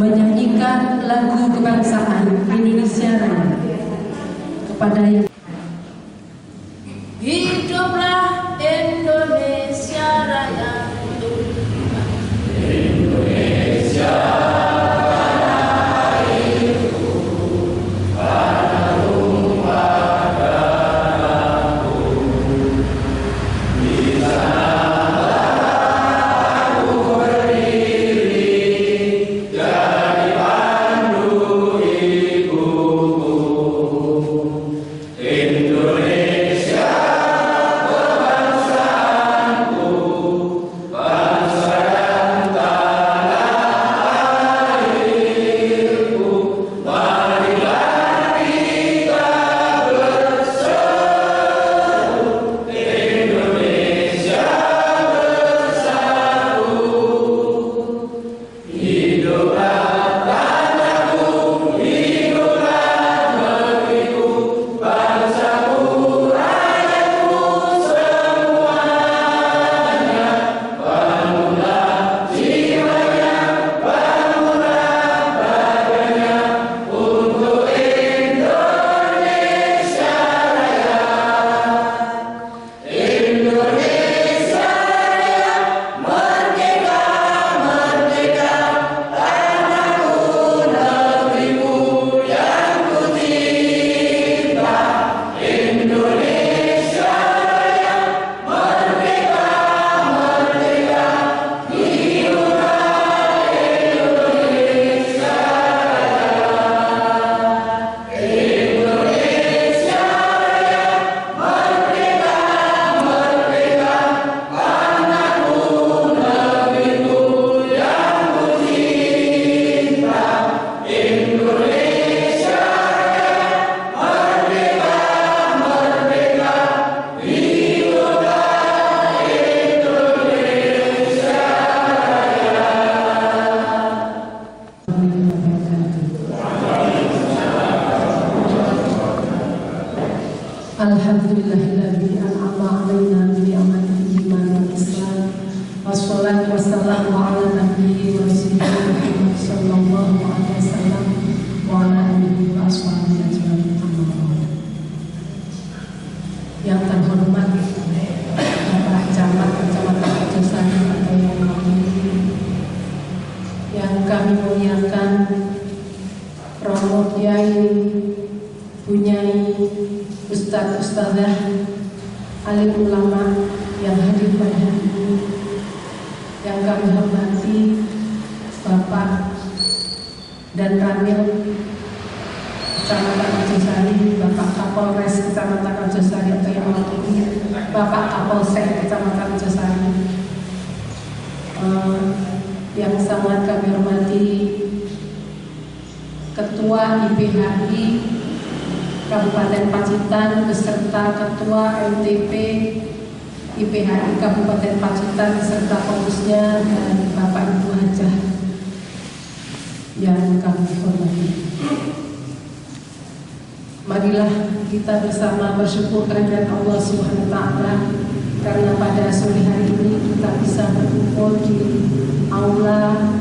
menyanyikan lagu kebangsaan Indonesia Raya kepada yang hiduplah Indonesia Raya. Indonesia Alhamdulillahilladzi an'ama 'alaina bi ni'matil iman wal islam. Wassalatu wassalamu ala nabiyyi wa rasulillah Muhammad sallallahu alaihi wasallam wa ala alihi wa ashabihi ajma'in. Yang terhormat Bapak Camat Kecamatan Arjosari atau yang kami muliakan Romo Kiai Bunyai Ustadz Ustadzah alim ulama yang hadir pada hari ini, yang kami hormati Bapak dan Ramil Kecamatan Arjosari, Bapak Kapolres Kecamatan Arjosari atau yang mewakili Bapak Kapolsek Kecamatan Arjosari, yang sangat kami hormati Ketua IPHI Kabupaten Pacitan beserta Ketua MTP IPHI Kabupaten Pacitan beserta pengurusnya dan Bapak Ibu Hajah yang kami hormati. Marilah kita bersama bersyukur kehadirat Allah Subhanahu wa taala karena pada sore hari ini kita bisa berkumpul di aula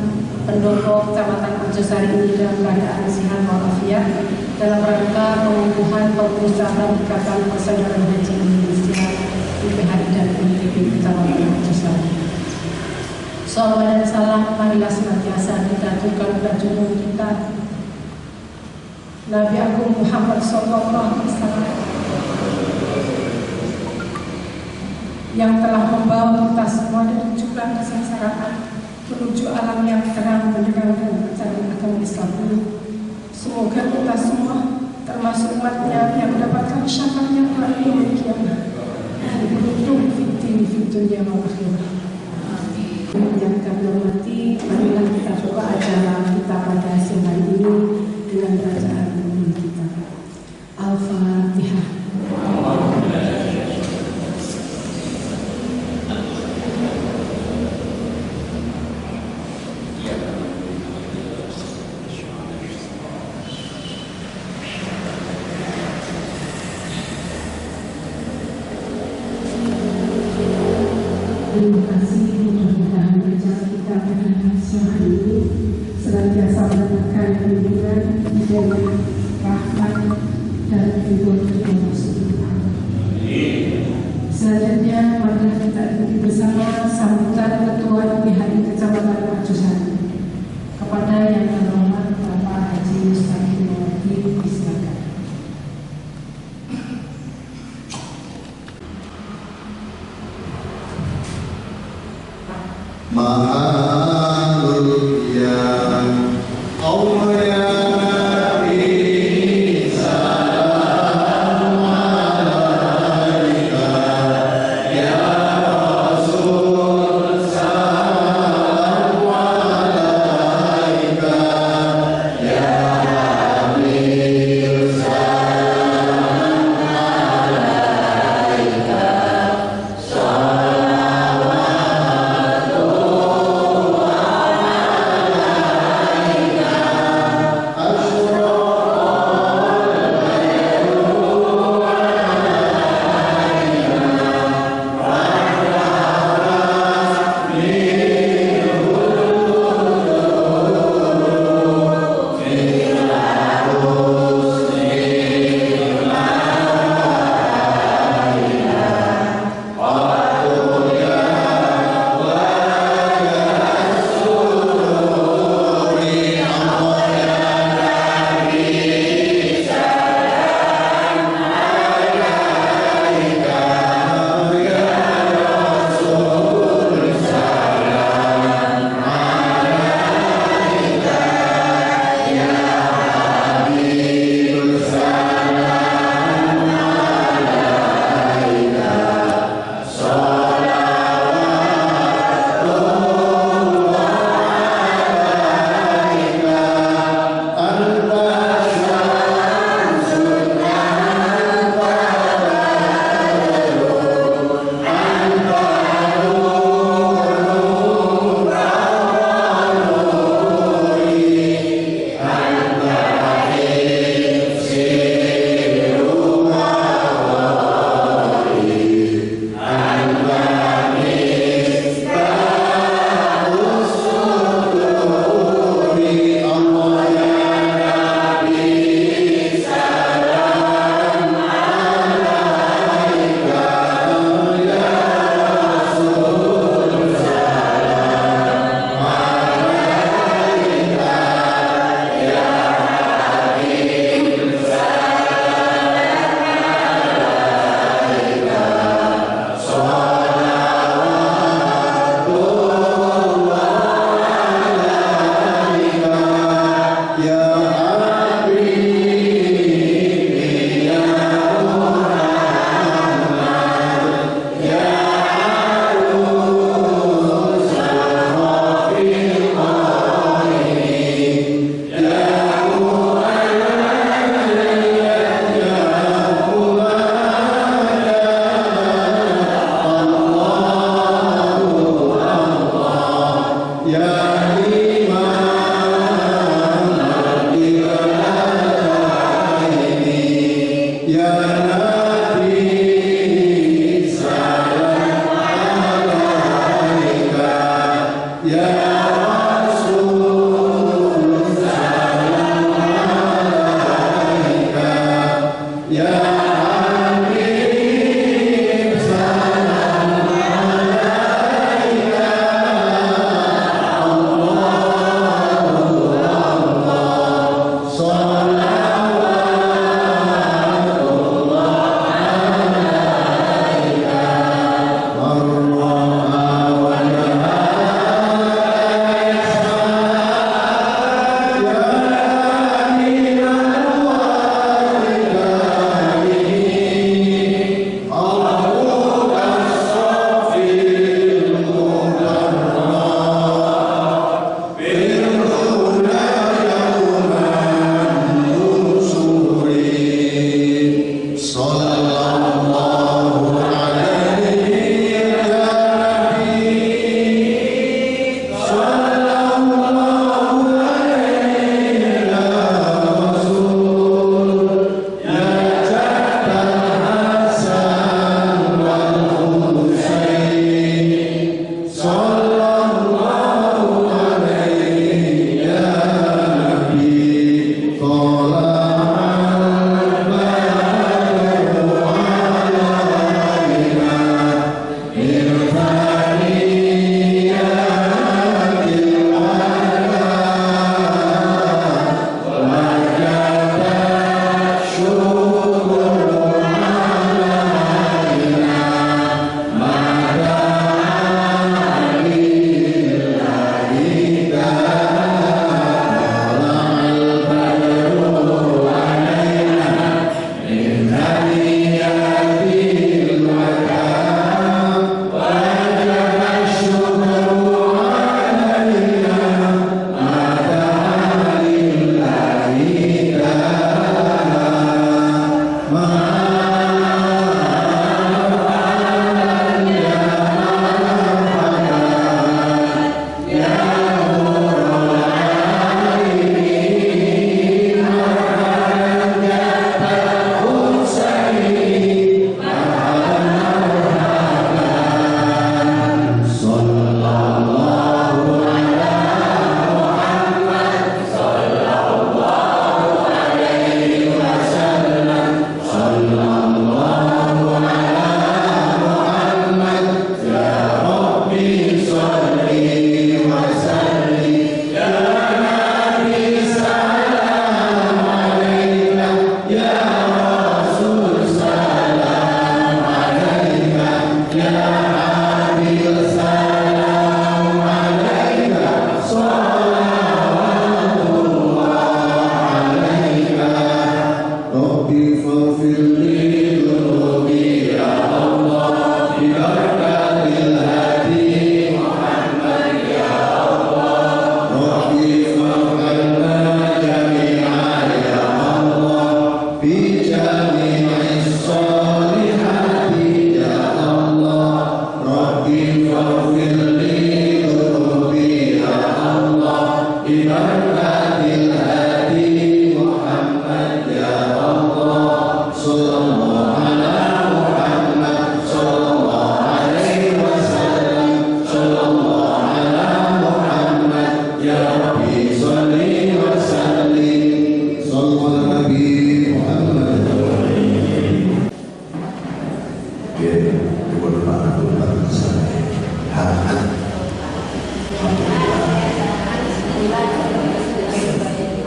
pendopo Kecamatan Arjosari ini dalam keadaan sehat walafiat dalam rangka pengukuhan pengurusan ikatan persaudaraan haji Indonesia IPHI dan MTP Kecamatan Arjosari. Salawat dan salam marilah senantiasa kita aturkan kepada junjungan kita Nabi Agung Muhammad sallallahu alaihi wasallam yang telah membawa kita semua dari jurang kesengsaraan menuju alam yang terang mendengarkan ajaran agama Islam ini. Semoga kita semua termasuk umatnya yang mendapatkan syafaatnya pada yaumul qiyamah. Beruntung fitin dunya wal akhirah. Yang kami hormati, marilah kita buka acara kita pada siang hari ini dengan bacaan doa kita. Al-Fatihah. Terima kasih mudah-mudahan acara kita pada siang hari ini senantiasa mendapatkan bimbingan, hidayah, rahmat, dan ridho dari Allah Subhanahu. Selanjutnya, marilah kita ikuti bersama sambutan Ketua IPHI Kecamatan Mercusari kepada yang terhormat Bapak Haji Mustaqim Mawaki. Silakan.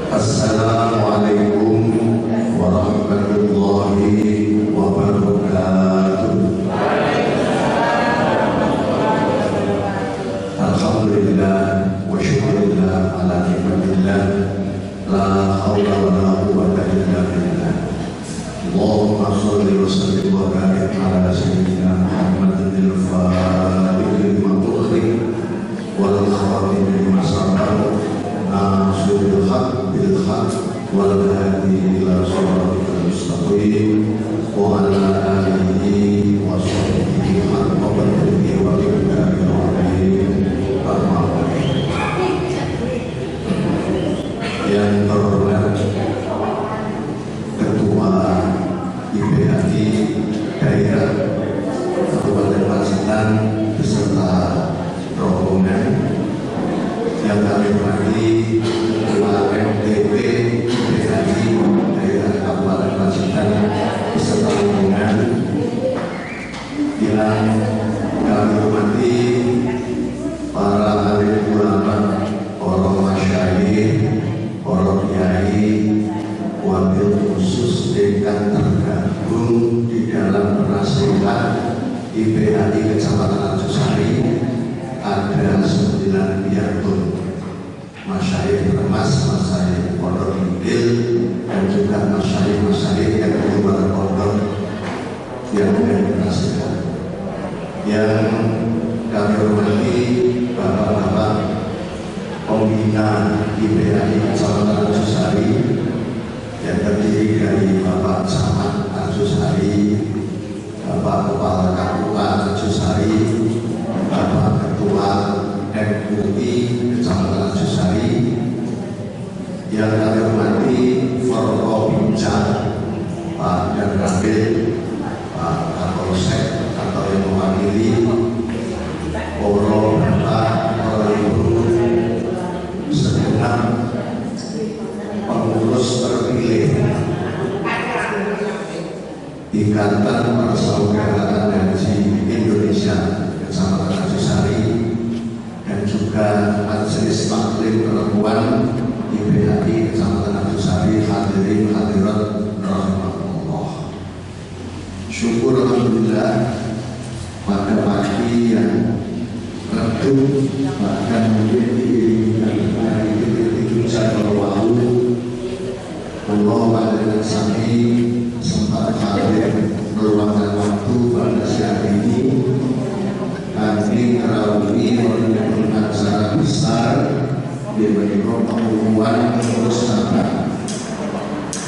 Assalamualaikum warahmatullahi wabarakatuh. Alhamdulillah wa syukurillah ala nikmatillah, la haula wa la quwwata illa billah. Allahumma shalli wa sallim wa barik ala sayyidina Muhammadin al-fatihil matukhri wal khatim lima sabaq nasiril haq bil haq wal hadi ila siratal mustaqim wa ala alihi wa sahbihi haqqa qadrihi wa miqdarihi yang terhormat Ketua IPHI Daerah Kabupaten Pacitan beserta rombongan, yang kami hormati Ketua MTP IPHI Daerah Kabupaten Pacitan beserta rombongan, yang kami hormati para alim ulama, para masyayikh, para kiai, wabil khusus yang tergabung di dalam penasihat IPHI Kecamatan Arjosari ada 9 piantun masyayikh remas, masyayikh pondok inggil, dan juga masyayikh yang di luar pondok yang penasihat. Yang kami hormati bapak-bapak pembina IPHI Kecamatan Arjosari yang terdiri dari Bapak Camat Arjosari, Bapak Kepala KUA Arjosari, Bapak Ketua MUI Kecamatan Arjosari, yang kami hormati Forkopimda Pak Danramil, Pak Kapolsek atau yang mewakili Oro Bapak, Oro Ibu, segenap pengurus terpilih Ikatan Persaudaraan Haji Indonesia Kecamatan Arjosari, dan juga Majelis Taklim Perempuan IPHI Kecamatan Arjosari, hadirin hadirat rahimahullah. Syukur alhamdulillah pada pagi yang redup, bahkan mungkin diiringi hari ini hujan berwahu, Allah pada sami sempat hadir meluangkan waktu pada siang ini. Kami merawui menunjukkan acara besar di bentuk pengumuman bersama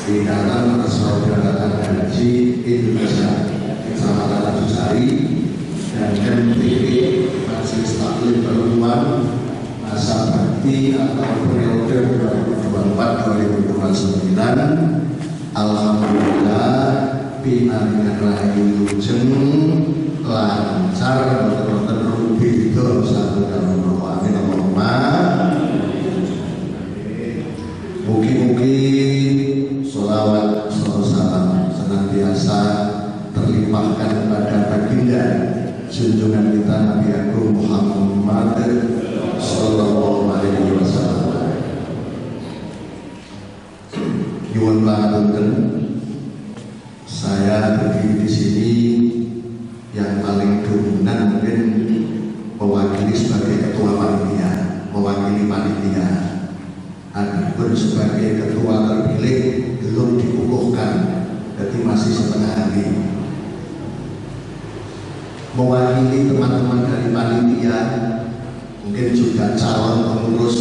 Ikatan Persaudaraan Haji Indonesia Kecamatan Arjosari dan MTP Majelis Taklim Perempuan masa bakti atau periode 2024-2029. Alhamdulillah pinangan rayu lujeng lancar, betul-betul rubi itu satu dalam doa. Amin Allahumma. Mugi-mugi sholawat salam senantiasa terlimpahkan kepada baginda junjungan kita Nabi Agung Muhammad Sallallahu Alaihi Wasallam. Nyuwun pangapunten, saya berdiri di sini yang paling dominan mungkin mewakili sebagai ketua panitia, mewakili panitia. Adapun sebagai ketua terpilih belum dikukuhkan, jadi masih setengah hari. Mewakili teman-teman dari panitia, mungkin juga calon pengurus.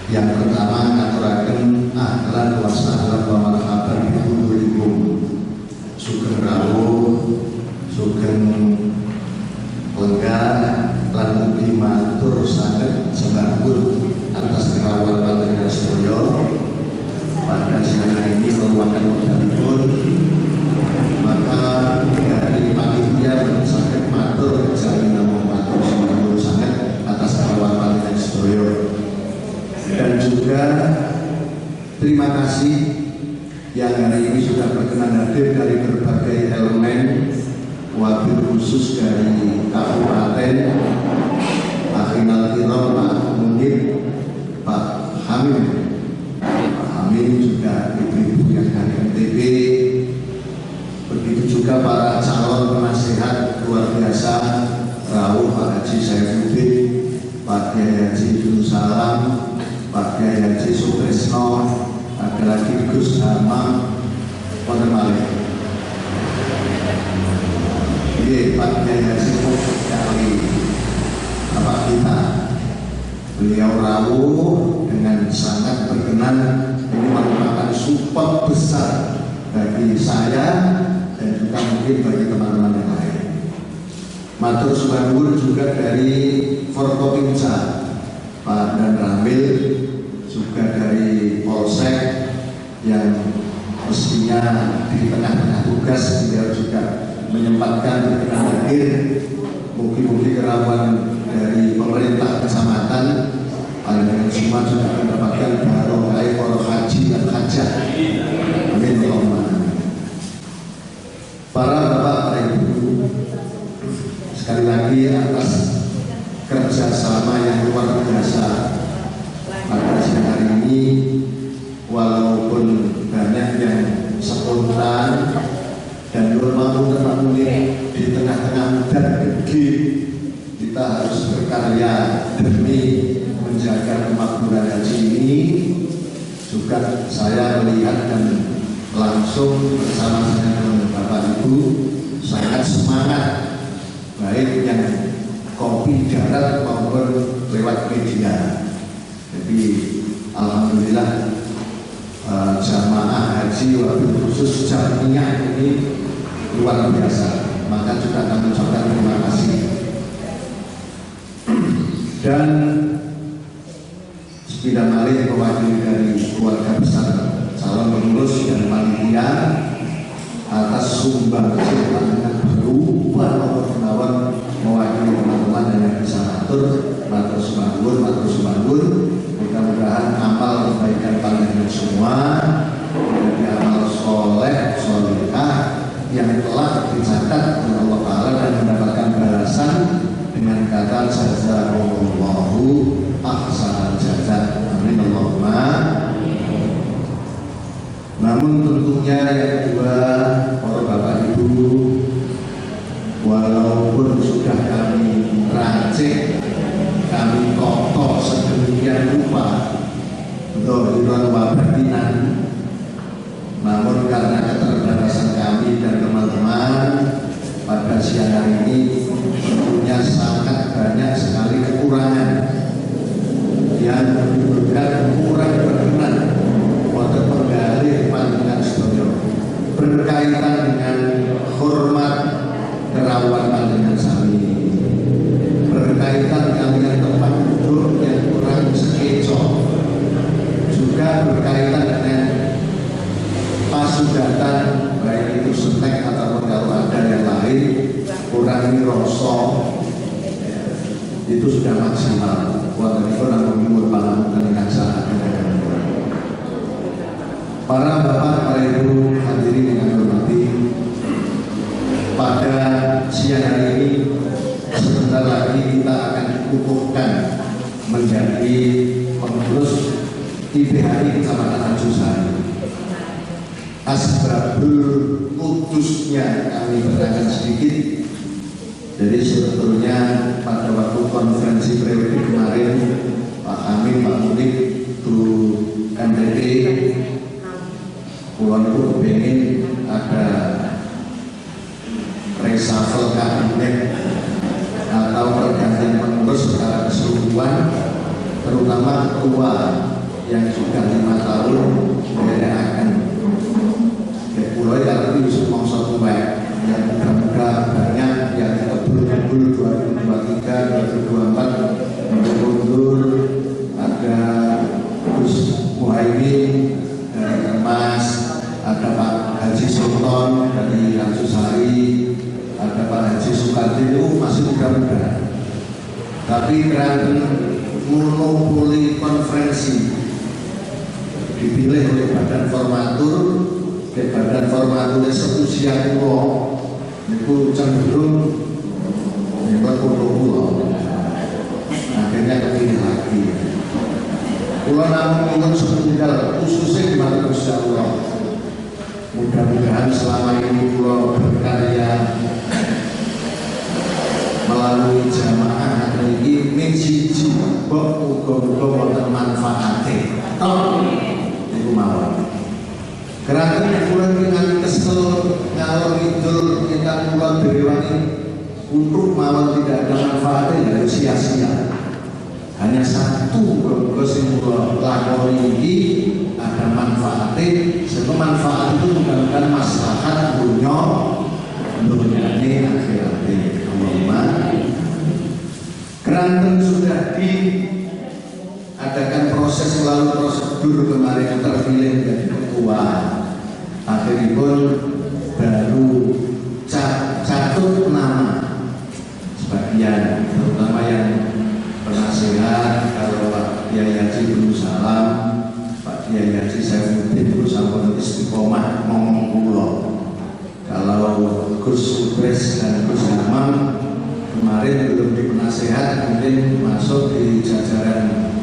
Yang pertama ngaturaken ahlan wa sahlan wa marhaban bi hudurikum. Sugeng rawuh, sugeng lenggah lan mugi matur saged sembahipun atas kerawan panjenengan sedaya pada siang ini meluangkan waktunipun. Maka dari panitia saged matur jaminan matur sembahipun saged atas kerawan panjenengan sedaya. Dan juga terima kasih yang hari ini sudah berkenan hadir dari berbagai elemen, wabil khusus dari Kabupaten, Akhirul Kiram Pak Munir, Pak Kiai Haji Ibnu Salam, Pak Kiai Haji Sutrisno, ada lagi Gus Hamam, wonten malih. Ini Pak Kiai Haji sekali Bapak kita. Beliau rawuh dengan sangat berkenan. Ini merupakan support besar bagi saya dan juga mungkin bagi teman-teman yang lain. Matur suwun juga dari Forkopimda Pak Dan Ramil, juga dari Polsek yang mestinya di tengah-tengah tugas beliau juga menyempatkan berkenan hadir. Mungkin kerawan dari pemerintah kecamatan, dengan semua juga mendapatkan barokah para haji dan hajah. Amin Allahumma. Para bapak, para ibu, sekali lagi atas kerjasama yang luar biasa pada siang hari ini, walaupun banyak yang spontan dan normal di tengah-tengah dan gede, kita harus berkarya demi menjaga kemakmuran haji ini. Juga saya melihat dan langsung bersama dengan Bapak Ibu sangat semangat, baik yang kopi darat maupun lewat media. Jadi alhamdulillah jamaah haji wabil khusus jamiah ini luar biasa. Maka juga kami ucapkan terima kasih. Dan sepeda malih mewakili dari keluarga besar calon pengurus dan panitia atas sumbangsi pandangan baru nomor penawar mewakili teman-teman yang bisa matur sumbanggur. Mudah-mudahan amal kebaikan pandangan semua menjadi amal soleh solehah yang telah dicatat oleh Allah Ta'ala dan mendapatkan balasan dengan kata jazakumullahu ahsanal jazaa. Amin Allahumma. Namun tentunya yang kedua, para bapak ibu, walaupun sudah kami racik, kami kokoh sedemikian rupa untuk wabatinan, namun karena keterbatasan kami dan teman-teman pada siang hari ini tentunya sangat banyak sekali kekurangan yang menyebabkan kurang berkenan untuk menggali pandangan sedaya berkaitan dengan hormat kerawan pandangan sami, berkaitan dengan tempat duduk yang kurang sekecok, juga berkaitan dengan pasugatan baik itu snack ataupun kalau ada yang lain kurangi rosok, itu sudah maksimal. Walaupun itu namun umur palang dengan saat para bapak, para ibu hadirin yang hormati, pada siang hari ini sebentar lagi kita akan dikukuhkan menjadi pengurus IPHI Kecamatan Tanjungsari. Asbabul putusnya kami berangkat sedikit. Jadi sebetulnya pada waktu konferensi periode kemarin Pak Amin, Pak Mudik, Guru MPT, Pulau itu pengen ada reshuffle kabinet atau pergantian pengurus secara keseluruhan, terutama ketua yang sudah 5 tahun akan Pulau kalau itu mongso tua yang muda-muda banyak yang betul-betul 2023, 2024 mundur. Ada Gus Muhaimin dari Kermas, ada Pak Haji Sultan dari Tanjungsari, ada Pak Haji Sukardi, itu masih muda-muda. Tapi karena monopoli konferensi dipilih oleh Badan Formatur, Badan Formatur Eksekusian Pulau itu cenderung membuat pulau. Akhirnya kepilih lagi. Pulau namun setunggal khususnya di mana Insya Allah. Mudah-mudahan selama ini pulau berkarya melalui jamaah ini siji misal ngalor ngidul kita kulon Beriwangi untuk mawon tidak ada manfaatnya, ya sia-sia. Hanya satu progres yang kula lakoni ini ada manfaatnya. Sebab manfaat itu bukan maslahat dunia ini akhiratnya. Allahumma. Keranten sudah diadakan proses melalui prosedur kemarin terpilih menjadi ketua. Akhirnya baru catut nama sebagian, terutama yang penasehat. Kalau Pak Kiai Haji Abdul Salam, Pak Kiai Haji Saifuddin itu sampun istiqomah ngomong kula. Kalau Gus Supres dan Gus Hamam kemarin belum di penasehat, mungkin masuk di jajaran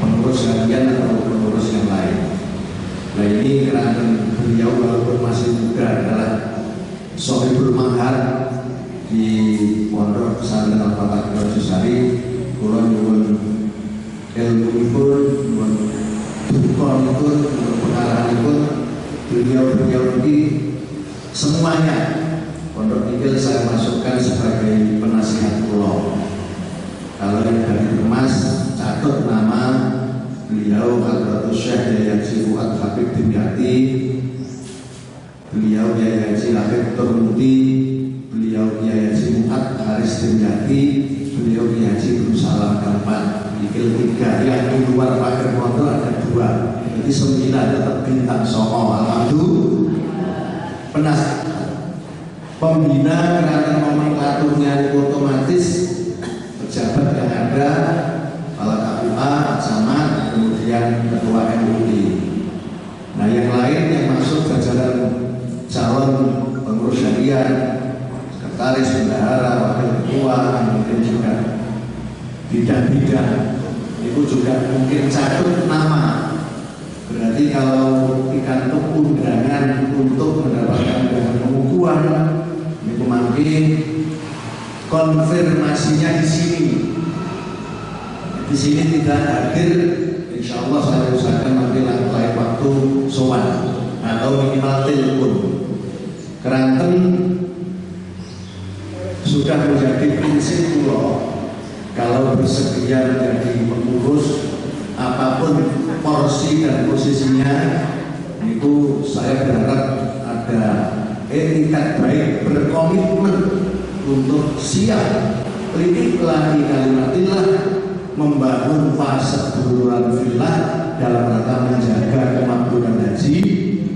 pengurus harian atau pengurus yang lain. Nah ini karena beliau walaupun masih muda adalah Sohibul Mahar di Pondok Pesantren Al-Fatah Kudusari. Kula nyuwun ilmunipun, nyuwun dukunipun, nyuwun pengaranipun. Beliau ini semuanya Pondok Injil saya masukkan sebagai penasihat kula. Kalau yang dari Mas catat nama beliau Hadratus Syekh Yai Haji Fuad Habib Dimyati, beliau Yai Haji Habib Turmuti, beliau Yai Haji Fuad Haris Dimyati, beliau Yai Haji Abdul Salam Kampan. Ikil 3, yang di luar pakai motor ada 2, jadi 9, tetap bintang Songo. Alhamdulillah. Pembina karena nomenklaturnya otomatis pejabat yang ada, kepala KUA, camat, kemudian ketua MUI. Nah yang lain yang masuk jajaran calon pengurus harian, sekretaris, bendahara, wakil ketua, kemudian juga bidang-bidang itu juga mungkin catut nama. Berarti kalau dikantuk undangan untuk mendapatkan undangan pengukuhan, itu mungkin konfirmasinya di sini. Di sini tidak hadir, insya Allah saya usahakan nanti lain waktu sowan atau minimal telepon. Keranten sudah menjadi prinsip pulau. Kalau bersedia menjadi pengurus apapun porsi dan posisinya, itu saya berharap ada etikat baik, berkomitmen untuk siap lillahi kalimatillah, membangun fase keduluran fillah dalam rangka menjaga kemakmuran haji,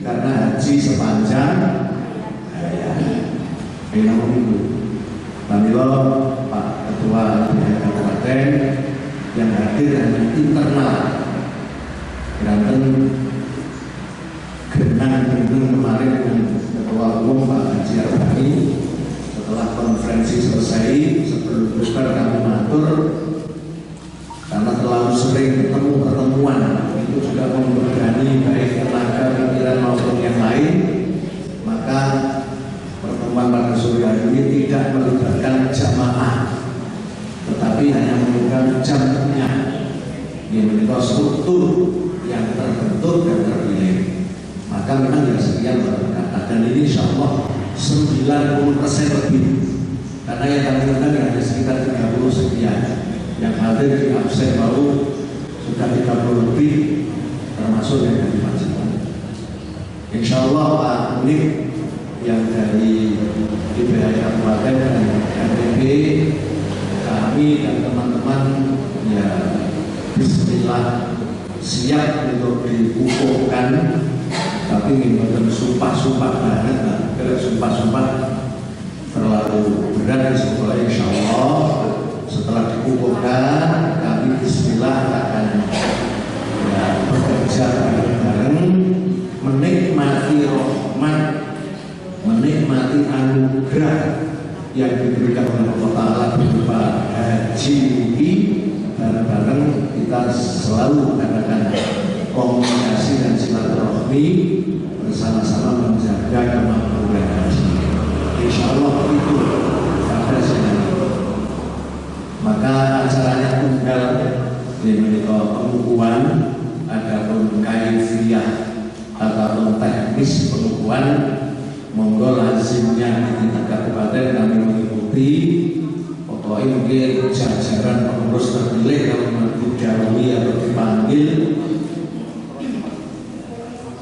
karena haji sepanjang itu. Kamilo Pak Ketua Kabupaten yang hadir hanya internal. Keranten genang-genang kemarin dengan Ketua Umum Pak Haji Arbani. Setelah konferensi selesai, sebelum bubar kami matur, karena terlalu sering ketemu pertemuan, itu juga membebani baik tenaga, pikiran maupun yang lain, maka pertemuan pada sore hari ini tidak melibatkan jamaah, tetapi hanya menggunakan jamnya. Ini menurut struktur yang terbentuk dan terpilih. Maka memang ya sekian berkata, dan ini insya Allah 90% lebih. Karena yang kami undang hanya sekitar 30 sekian. Yang hadir di absen baru sudah 30 lebih, termasuk yang dari Pacitan. Insya Allah Pak Munif yang dari DPR Kabupaten dan RTP, kami dan teman-teman ya bismillah siap untuk dikukuhkan, tapi ingin sumpah-sumpah banget, kalau sumpah-sumpah terlalu berat di sekolah. Insya Allah setelah dikukuhkan kami bismillah akan ya, bekerja bareng-bareng, menikmati rahmat, menikmati anugerah yang diberikan oleh Allah Ta'ala berupa haji ini. Bareng-bareng kita selalu mengadakan komunikasi dan silaturahmi bersama-sama menjaga kemakmuran haji. Insya Allah itu pada saat. Maka acaranya tunggal di menikah pengukuhan, adapun kaifiyah ataupun teknis pengukuhan Monggo lazimnya di tingkat kabupaten kami mengikuti. Pokoknya mungkin jajaran pengurus terpilih kalau didahului atau dipanggil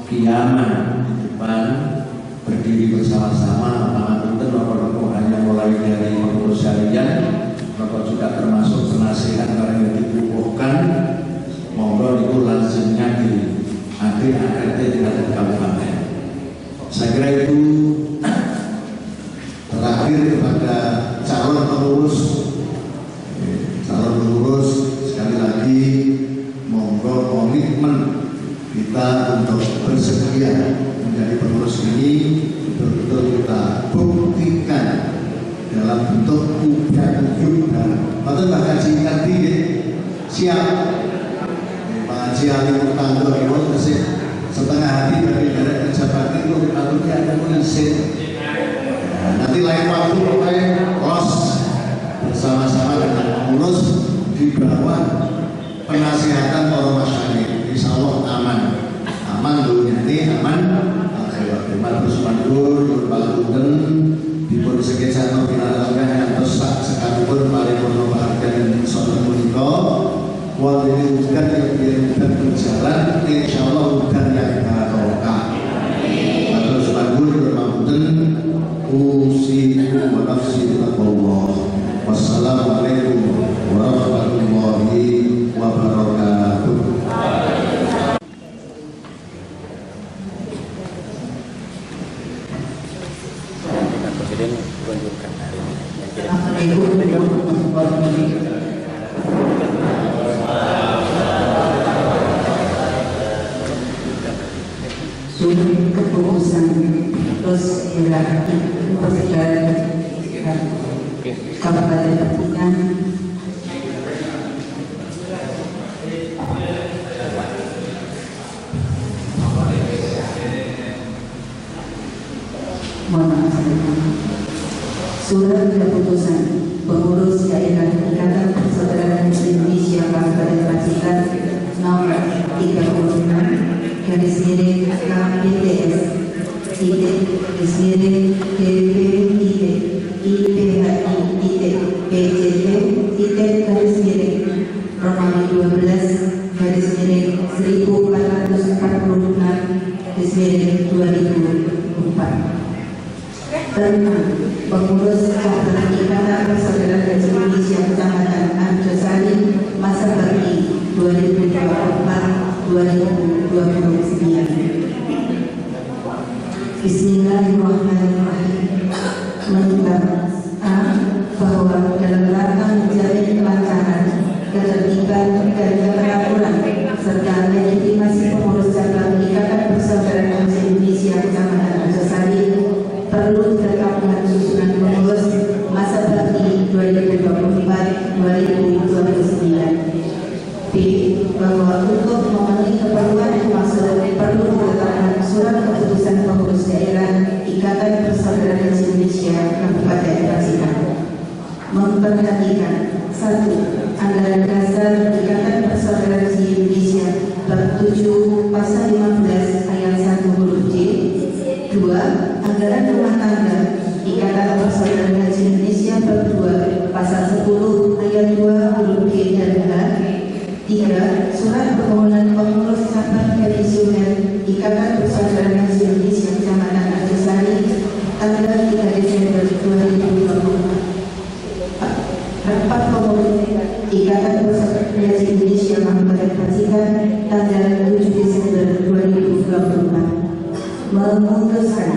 kiaman di depan berdiri bersama-sama mengatur rokok hanya mulai dari pengurus harian, rokok juga termasuk penasihat yang dibukuhkan. Monggo itu lazimnya di akhir-akhir tingkat kabupaten. Saya kira itu terakhir kepada calon pengurus sekali lagi monggo komitmen kita untuk bersedia menjadi pengurus ini betul-betul kita buktikan dalam bentuk ubyuk dan betul Pak Haji tadi siap Pak Haji Ali Murtado itu setengah hati dari kerja bakti itu kalau dia ada mengisi. Nanti lain waktu pokoknya los bersama-sama dengan pengurus di bawah penasihatan para masyarakat. Insya Allah aman dunia ini aman akhirat. Terus mandur berbalungan dipun sekejap nominalkan yang besar sekalipun paripurna bahagian soal menikah. Walau ini hujan yang biar berjalan, insya Allah hujan yang barokah. Terus mandur berbalungan usiku wa nafsi taqwallah. Wassalamualaikum warahmatullahi wabarakatuh. Presiden menunjukkan hari ini. Assalamualaikum warahmatullahi wabarakatuh. Sudah kepengurusan terus berarti persekian Kabupaten Pertikan surat keputusan pengurus daerah Ikatan Persaudaraan Indonesia Kabupaten Pacitan nomor 36 KPTS Romawi 12 1446 2004 tentang pengurus cabang Ikatan Persaudaraan Indonesia Kecamatan Arjosari masa bakti 2024-2029. Bismillahirrahmanirrahim. Menimbang bahwa dalam rangka menjamin kelancaran, ketertiban dan keteraturan serta legitimasi pengurus cabang Ikatan Persaudaraan Indonesia Kecamatan Arjosari perlu terkait susunan pengurus masa bakti 2024-2029. B. Bahwa untuk memenuhi keperluan dimaksud perlu ditetapkan surat keputusan pengurus daerah Ikatan Persaudaraan Indonesia Kabupaten Pacitan. Memperhatikan 1. Anggaran dasar Ikatan Persaudaraan Indonesia bab 7 pasal 15 ayat 1 huruf J. 2. Anggaran rumah tangga Ikatan Persaudaraan Indonesia bab 2 pasal 10 ayat 2 huruf G dan H. 3. Surat permohonan pengurus cabang divisioner Ikatan Persaudaraan Indonesia Kecamatan Arjosari tanggal 3 Desember 2024. Rapat pengurus Ikatan Persaudaraan Indonesia Kabupaten Pacitan tanggal 7 Desember 2024 memutuskan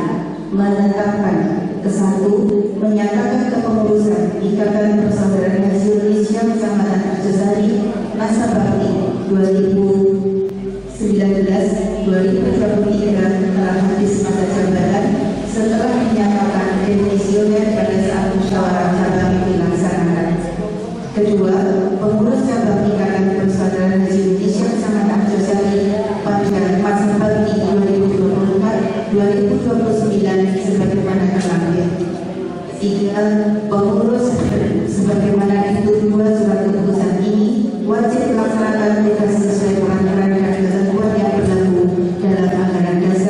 menetapkan kesatu menyatakan kepengurusan Ikatan Persaudaraan Indonesia Kecamatan Arjosari masa bakti 2019-2023 telah habis masa jabatan setelah menyatakan demisioner pada saat musyawarah cabang dilaksanakan. Kedua, pengurus cabang Ikatan Persaudaraan Indonesia Kecamatan Arjosari pada masa bakti 2024-2029 sebagaimana terlampir. 3. Pengurus sebagaimana dituntut surat keputusan ini wajib melaksanakan tugas sesuai peraturan dan ketentuan yang berlaku dalam anggaran dasar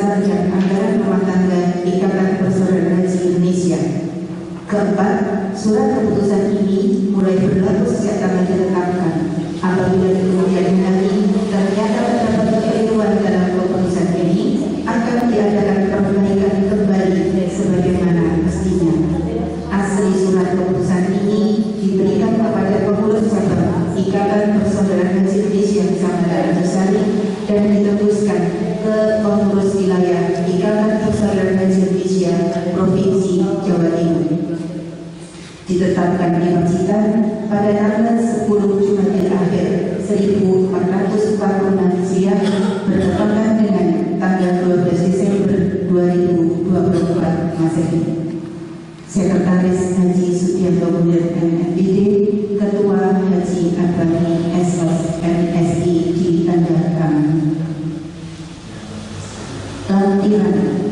ditetapkan di Pacitan pada tanggal 10 Jumadil Akhir 1446 Hijriah bertepatan dengan tanggal 12 Desember 2024 Masehi. Sekretaris Haji Sudianto Munir MPD, Ketua Haji Agami SOS MSI ditandatangan. Lampiran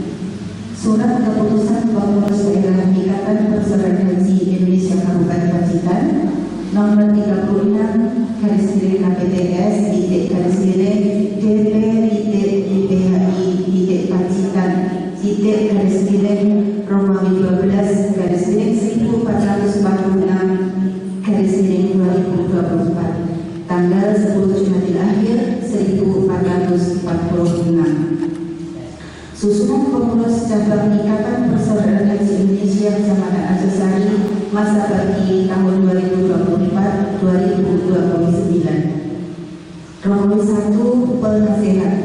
Surat Keputusan Pengurus Daerah Ikatan Persaudaraan Haji Indonesia Kabupaten Pacitan nomor 36 /KPTS DP/IPHI Pacitan Romawi 12 /1446/2024 tanggal 10 Jumadil Akhir 1446. Susunan pengurus cabang Ikatan Persaudaraan Haji Indonesia Kecamatan Arjosari masa bagi tahun 2024-2029. Romawi 1 Penasehat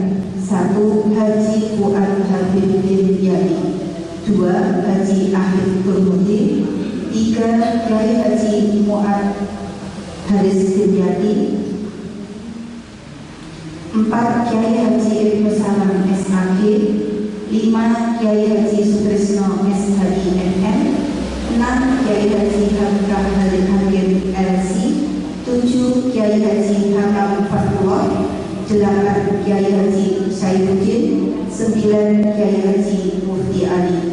1 Haji Fuad Habib bin Yadi, 2 Haji Ahid Turmudi, 3 Kiai Haji Muad Haris bin Yadi, 4 Kiai Haji Ibnu Salam SAG, 5 Kiai Haji Sutrisno SHI MM, 6 Kiai Haji Hamka Halid Hakim LC, 7 Kiai Haji Hamam Fatwa, 8 Kiai Haji Saifuddin, 9 Kiai Haji Mufti Ali.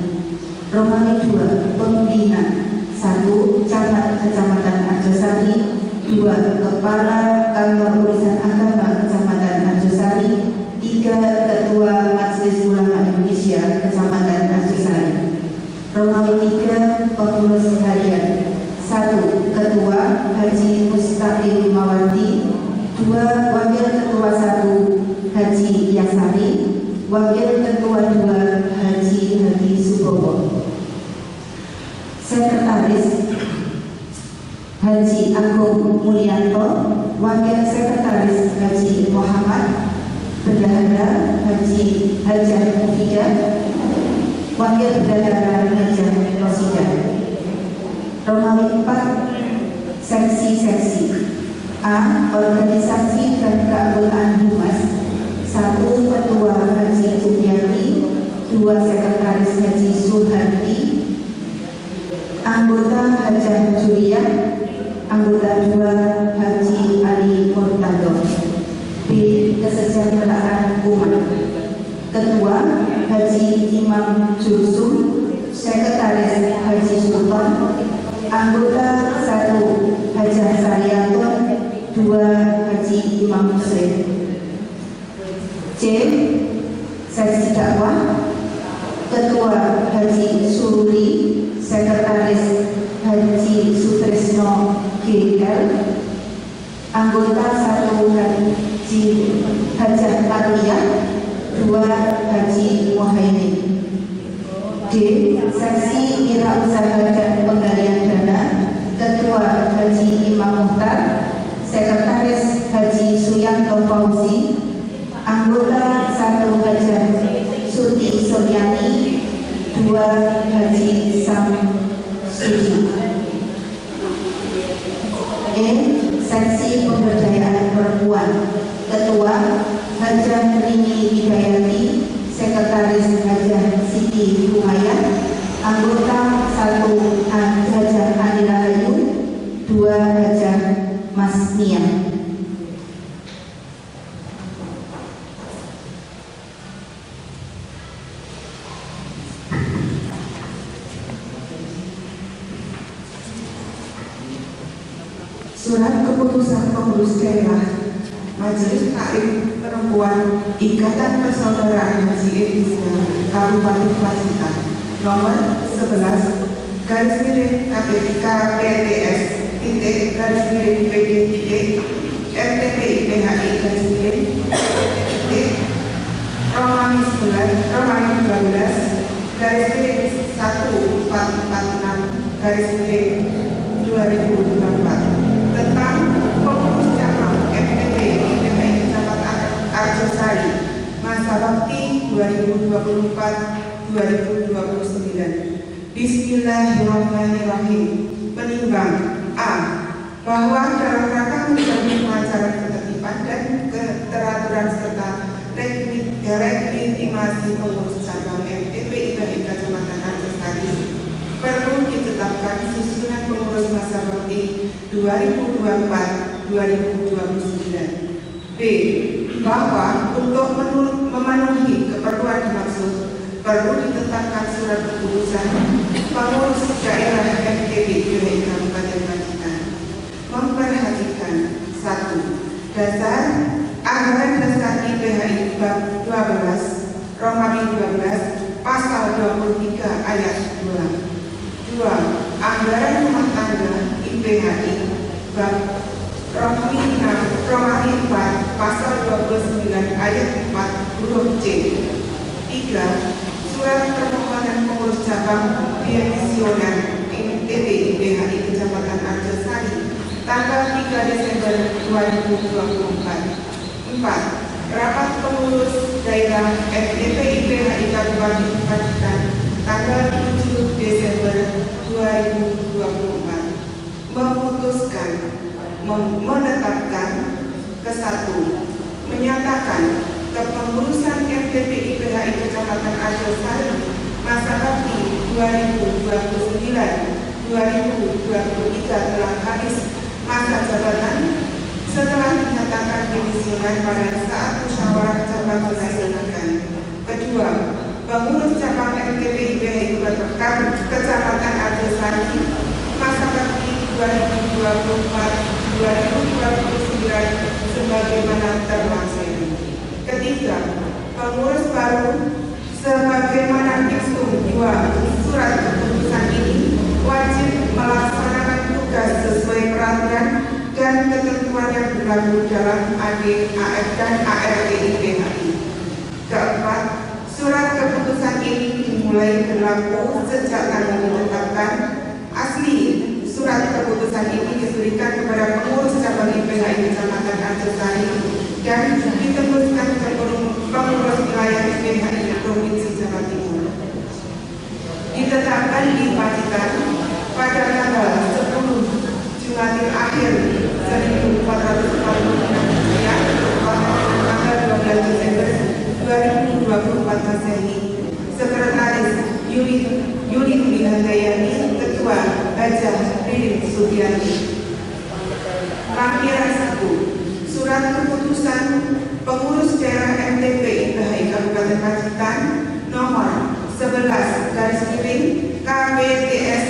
Romawi 2 Pembina 1 Camat Kecamatan Arjosari, 2 Kepala Kantor Urusan Agama Kecamatan Arjosari, 3 Ketua Majelis Ulama Indonesia Kecamatan Arjosari. Romawi 3 Pengurus Harian 1 Ketua Haji Mustaqim Mawardi, 2 Wakil Ketua 1 Haji Yasari, Wakil Ketua 2 Haji Hadi Subowo. Sekretaris Haji Agung Mulyanto, Wakil Sekretaris Haji Muhammad, Bendahara Haji Hajah Mufidah, Wakil Bendahara Hajah Rosidah. Romawi 4 Seksi-seksi. A. Organisasi dan keanggotaan Humas 1 Ketua Haji Sudiati, 2 Sekretaris Haji Suhardi, anggota Hajah Juliah, anggota 2 Haji Ali Murtado. B. Kesejahteraan Umat. Ketua Haji Imam Jursum, Sekretaris Haji Sultan, anggota 1 Hajah Saryanto, 2 Haji Imam Muslim. C. Seksi dakwah. Ketua Haji Sururi, Sekretaris Haji Sutrisno GL, anggota 1 Haji Hajah Tariyah, 2 Haji Muhaimin. D. Seksi Wirausaha dan Penggalian Dana. Ketua Haji Imam Muhtar, Sekretaris Haji Suyanto Fauzi, anggota 1 Hajah Suti Suryani, 2 Haji Sam Suci. E. Seksi Pemberdayaan Perempuan. Ketua Hajah Rini Hidayati, Sekretaris Hajah Siti Humayat, anggota 1 Hajah Anila Ayu, 2 Hajah Mas Nia. Surat Keputusan Pengurus Daerah Majelis Taklim Perempuan Ikatan Persaudaraan Haji Indonesia Kabupaten Pacitan nomor 11 /KPTS /PD MTP/IPHI Romawi 12/1446/2024 tentang pengurus cabang MTP IPHI Kecamatan Arjosari masa bakti 2024-2029. Bismillahirrahmanirrahim. menimbang A. Bahwa dalam rangka menjamin kelancaran ketertiban dan keteraturan serta legitimasi pengurus cabang MTP IPHI Kecamatan Arjosari perlu ditetapkan susunan pengurus masa bakti 2024-2029. B. Bahwa untuk memenuhi keperluan dimaksud perlu ditetapkan surat keputusan pengurus daerah MTP IPHI Kabupaten Pacitan memperhatikan 1. Dasar anggaran dasar IPHI bab 12 Romawi 12 pasal 23 ayat 2. 2. Anggaran rumah tangga IPHI bab Romawi 4 pasal 29 ayat 4 huruf C. 3. Surat permohonan pengurus cabang dimisioner MTP IPHI Kecamatan Arjosari tanggal 3 Desember 2024. 4. Rapat pengurus daerah MTP IPHI Kabupaten Pacitan tanggal 7 Desember 2024 memutuskan menetapkan ke-1 menyatakan kepengurusan MTP IPHI Kecamatan Arjosari masa bakti 2029-2023 telah habis masa jabatan setelah dinyatakan dimisioner pada saat musyawarah cabang dilaksanakan. Kedua, pengurus cabang MTP IPHI Kecamatan Arjosari masa bakti 2024-2029 sebagaimana termaksud. Ketiga, pengurus baru sebagaimana diksum 2 surat keputusan ini wajib melaksanakan tugas sesuai peraturan dan ketentuan yang berlaku dalam AD, AF, dan ART IPHI. Keempat, surat keputusan ini dimulai berlaku sejak tanggal ditetapkan. Asli surat keputusan ini diberikan kepada pengurus cabang IPHI Kecamatan Arjosari dan ditembuskan ke pengurus wilayah IPHI Provinsi Jawa Timur. Ditetapkan di Pacitan pada tanggal 10 Jumadil Akhir 1446 Hijriah tanggal 12 Desember 2024 Masehi. Sekretaris Yuli Handayani, Ketua Hajah Ririn Sudianti. Lampiran 1. Surat keputusan pengurus daerah MTP IPHI Kabupaten Pacitan nomor 11 garis miring KPTS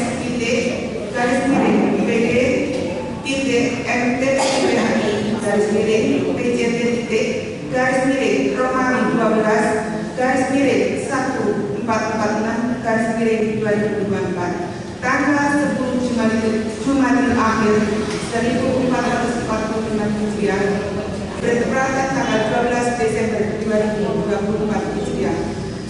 garis miring PD MTP IPHI garis miring PJT garis miring Romawi 12 garis miring 1446 garis miring 2024 tanggal 10 Jumadil Akhir 1445 Hijriah bertepatan tanggal 12 Desember 2024 Hijriah.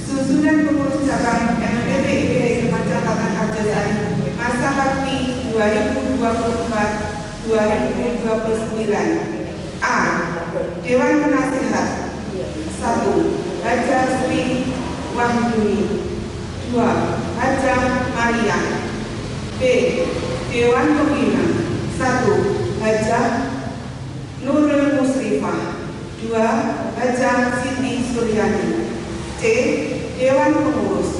Susunan pengurus cabang MTP IPHI Kecamatan Arjosari masa bakti 2024-2029. A. Dewan Penasihat 1. Haja Sri Wahyuni. 2. Haja Maria. B. Dewan Pembina 1. Haja Nurul Musrifah. 2. Haja Siti Suryani. C. Dewan Pengurus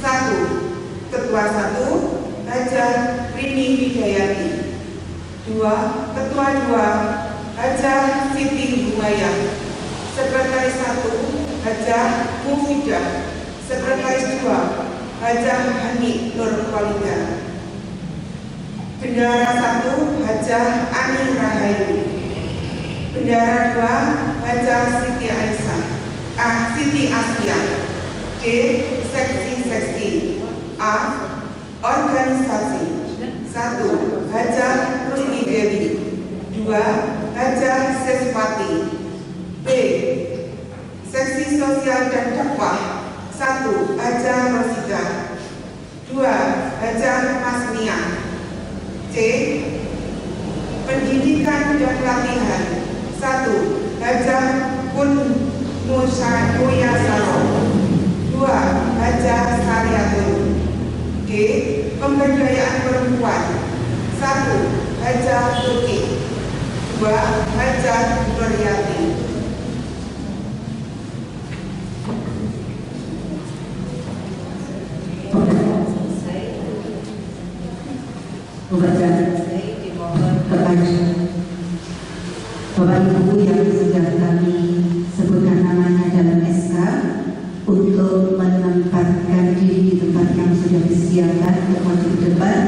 1. Ketua 1 Haja Rini Widayati. 2. Ketua 2 Haja Siti Humayah. Sekretaris 1 Haja Mufidah. Sekretaris 2 Haja Hani Nur Walida. Bendahara 1 Haja Ani Rahayu. Bendahara 2 Haja Siti Aisyah. Siti Asia. D. Seksi. A. Organisasi 1. Haja Rusni Dewi. 2. Haja Sespati. B. Seksi Sosial dan Dakwah 1. Haja Rosida. 2. Haja Masnia. C. Pendidikan dan Pelatihan 1. Haja Kun Muyasaro. 2. Haja Sariatul. D. Pemberdayaan perempuan kedua, Hajah Nuriyati. Membaca kepada Bapak Ibu yang sudah kami sebutkan namanya dalam SK untuk menempatkan diri di tempat yang sudah disiapkan untuk maju ke depan.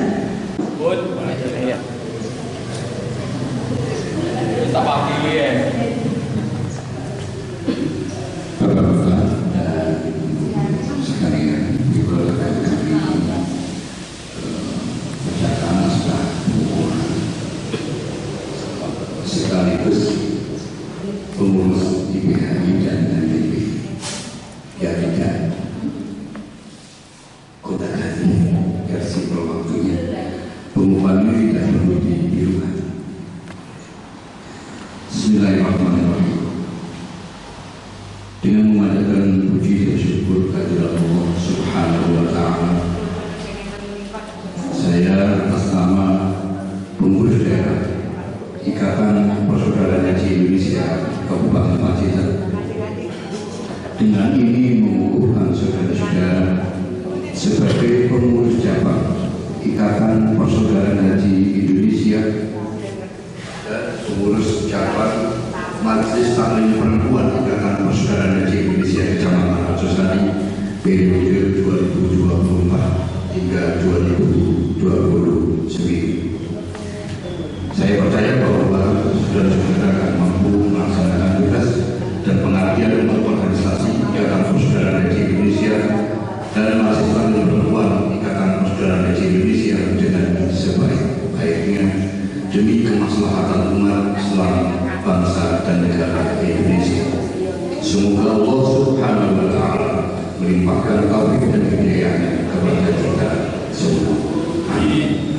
Bapak-bapak dan sekalian, diperlukan kami bacakan naskah sekaligus pengurus IPHI dan NDP yang tidak kotakan versi per waktunya. Pengumuman ini tidak perlu dibirukan. Bismillahirrahmanirrahim. Dengan memanjatkan puji dan syukur kehadirat Allah Subhanahu wa Ta'ala, saya atas nama pengurus daerah Ikatan Persaudaraan Haji Indonesia Kabupaten Pacitan dengan ini mengukuhkan saudara-saudara sebagai pengurus cabang Ikatan Persaudaraan Haji Indonesia dan pengurus cabang Majelis Taklim Perempuan Ikatan Persaudaraan Haji Indonesia Kecamatan Arjosari periode 2024 hingga 2029. Saya percaya bahwa saudara-saudara akan mampu melaksanakan tugas dan pengabdian untuk organisasi Ikatan Persaudaraan Haji Indonesia dan Majelis Taklim Perempuan Ikatan Persaudaraan Haji Indonesia dengan sebaik-baiknya demi kemaslahatan umat Islam, bangsa dan negara Indonesia. Semoga Allah Subhanahu wa Ta'ala melimpahkan taufik dan hidayahnya kepada kita semua. Amin.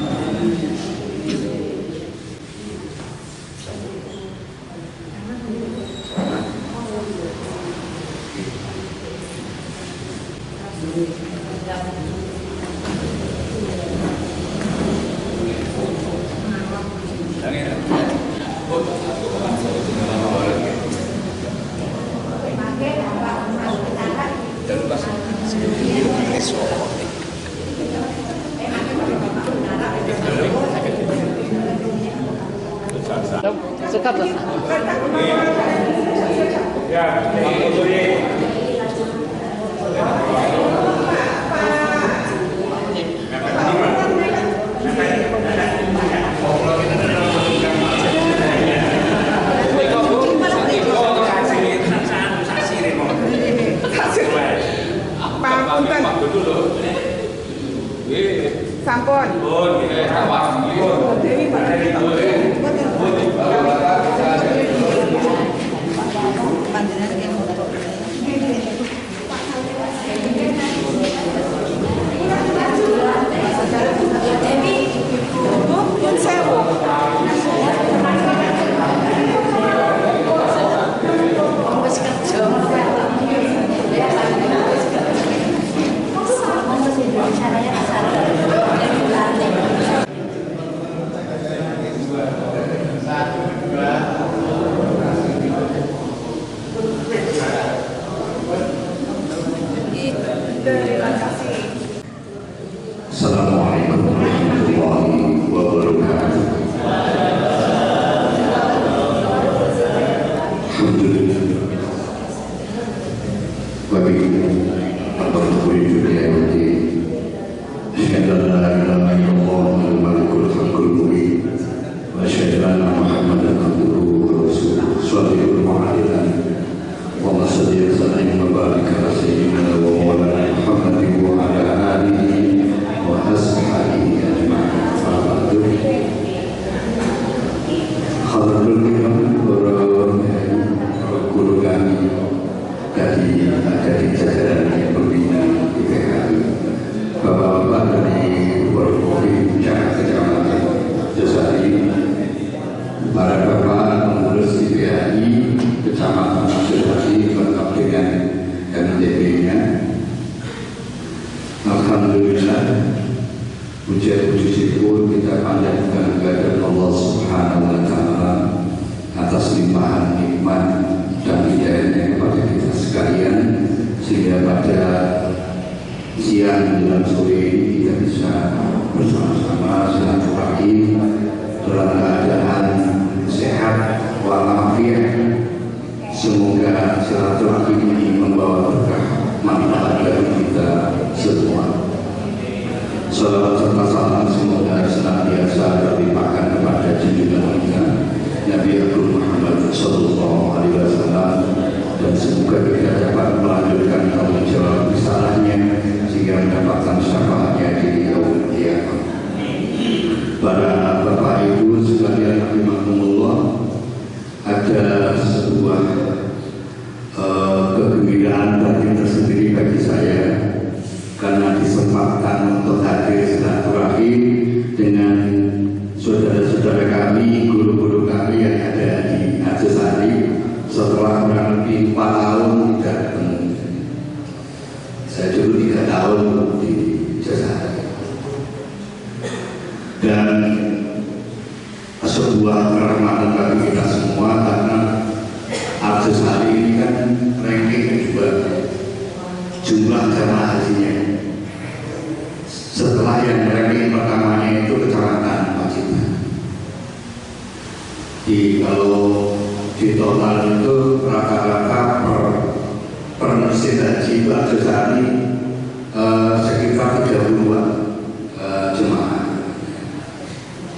Sampun. Assalamualaikum warahmatullahi wabarakatuh. Alhamdulillah. Bagi Bapak-Bapak Ibu yang asyhadu an la ilaha illallah wal malikul haqqul mubin wa asyhadu anna Muhammadan abduhu wa rasuluh. Shallallahu alaihi wa sallam wa barik ala sayyidina wa maulana Muhammadin wa ala alihi wa ashabihi ajma'in. Hadratul guru kami dari jajaran yang berbina IPHI, bapak-bapak dari Forkopi Kecamatan Arjosari, para bapak pengurus IPHI Kecamatan Arjosari lengkap dengan MTB-nya. Alhamdulillah, puji syukur kita panjatkan kepada Allah Subhanahu wa Ta'ala Semoga silaturahmi ini membawa berkah manfaat bagi kita semua. Salawat serta salam semoga senantiasa terlimpahkan kepada junjungan kita Nabi Agung Muhammad Sallallahu Alaihi Wasallam, dan semoga kita dapat melanjutkan tanggung jawab risalahnya sehingga mendapatkan syafaatnya di yaumul qiyamah. Para bapak ibu sekalian rahimakumullah, ada sebuah kegembiraan batin tersendiri bagi saya karena disempatkan untuk hadir silaturahmi dengan saudara-saudara kami, guru-guru kami yang ada di Arjosari setelah kurang lebih 4 tahun tidak bertemu. Saya dulu 3 tahun di Arjosari, dan sebuah kehormatan bagi kita semua karena Arjosari ini kan ranking kedua jumlah jamaah hajinya. Setelah yang ranking pertamanya itu Kecamatan Pacitan. Kalau di total itu rata-rata per mesin haji Arjosari sekitar 30-an jemaah.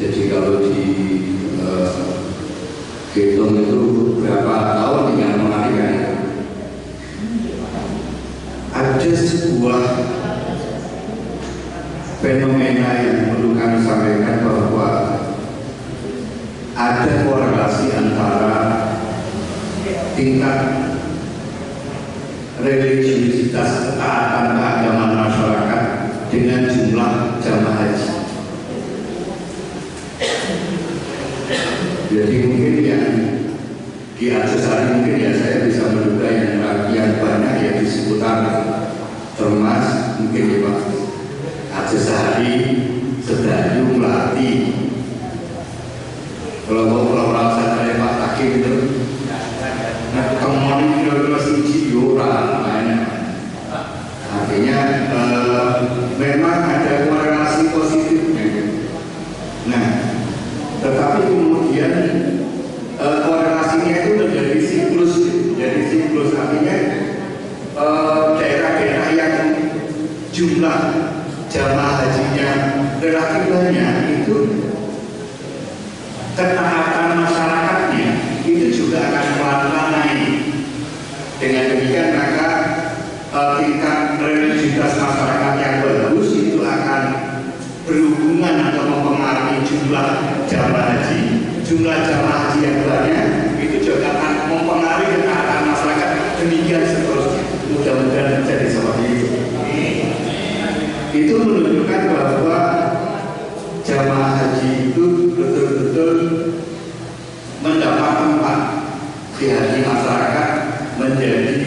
Jadi kalau hitung itu berapa tahun tinggal mengalihkan. Ada sebuah fenomena yang perlu kami sampaikan bahwa ada korelasi antara tingkat religiusitas ketaatan keagamaan masyarakat dengan jumlah jamaah haji. Jadi mungkin yang di Arjosari mungkin ya saya bisa menduga yang banyak ya di seputar Termas, mungkin ya Pak, Arjosari, Sedayu, Melati. Kalau mau pulau saya dari Pak Takim itu, nah kemana kira-kira suci orang banyak. Artinya memang ada korelasi positifnya. Nah, tetapi kemudian korelasinya itu menjadi siklus, artinya daerah-daerah yang jumlah jamaah hajinya relatif banyak itu ketaatan masyarakatnya itu juga akan pelan-pelan naik. Dengan demikian maka tingkat religiusitas masyarakat yang bagus itu akan berhubungan atau mempengaruhi jumlah jamaah haji. Jumlah jamaah haji yang banyak itu juga akan mempengaruhi ketaatan masyarakat, demikian seterusnya. Mudah-mudahan terjadi seperti itu. Itu menunjukkan bahwa jamaah haji itu betul-betul mendapat tempat di hati masyarakat, menjadi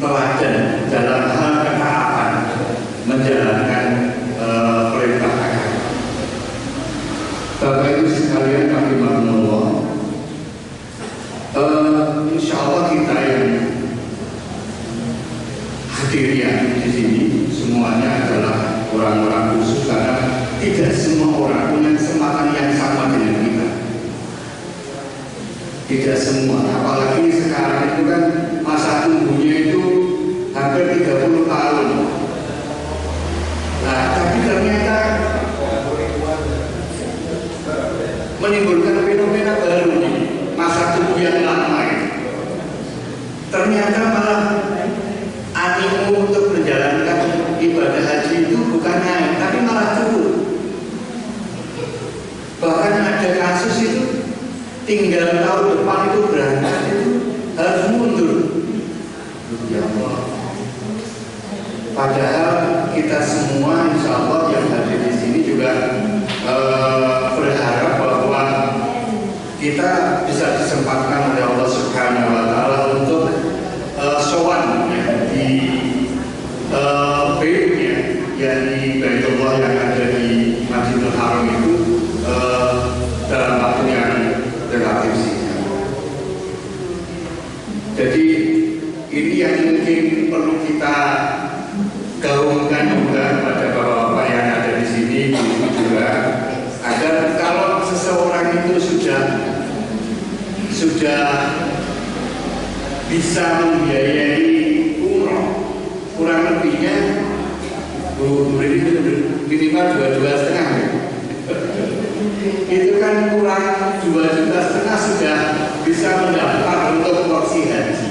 teladan dalam hal ketaatan menjalankan perintah agama. Bapak Ibu sekalian rahimakumullah, insya Allah kita yang hadir yang di sini semuanya adalah orang-orang khusus karena tidak semua orang punya kesempatan yang sama dengan kita. Tidak semua, apalagi sekarang itu kan masa tunggunya itu hampir 30 tahun. Nah, tapi ternyata menimbulkan fenomena baru nih, masa tunggu yang lama itu. Ternyata malah animo untuk menjalankan ibadah haji itu bukan naik, tapi malah turun. Bahkan ada kasus itu tinggal tahun depan itu berangkat itu harus mundur. Ya Allah. Padahal kita semua insya Allah yang hadir di sini juga berharap bahwa kita bisa disempatkan oleh Allah Subhanahu Wa Taala untuk sowan di B-nya, yakni Baitullah yang ada di Masjidil Haram itu dalam waktu yang relatif singkat. Jadi ini yang mungkin perlu kita gaungkan juga pada bapak-bapak yang ada di sini juga, agar kalau seseorang itu sudah bisa membiayai umroh. Kurang lebihnya minimal 2,5 itu kan kurang 2,5 sudah bisa mendaftar untuk porsi haji.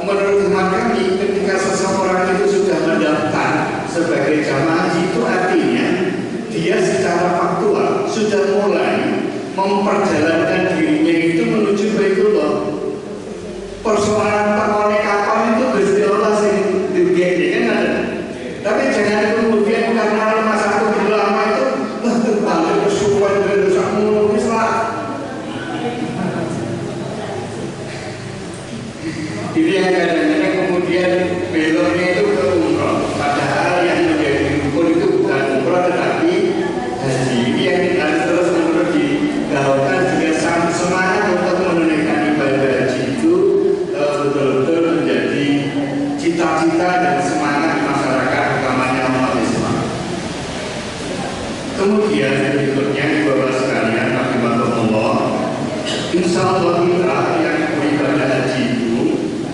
Menurut teman kami, ketika seseorang itu sudah mendaftar sebagai jamaah haji, itu artinya dia secara faktual sudah mulai memperjalankan dirinya itu menuju Baitullah. Persoalan pakai kapal itu Gusti Allah sih dibiayai kan ada. Tapi jangan kemudian karena masa itu lama itu balik kesuwan berusaha menulis lah. Ini yang kadang-kadang kemudian beloknya itu ke umroh. Padahal yang menjadi rukun itu bukan umroh tetapi haji. Ini yang harus terus-menerus digaungkan jika semangat untuk menunaikan ibadah haji itu betul-betul menjadi cita-cita dan semangat masyarakat, utamanya umat Islam. Kemudian berikutnya di bawah sekalian, rahimahullah, insya Allah kita yang beribadah haji itu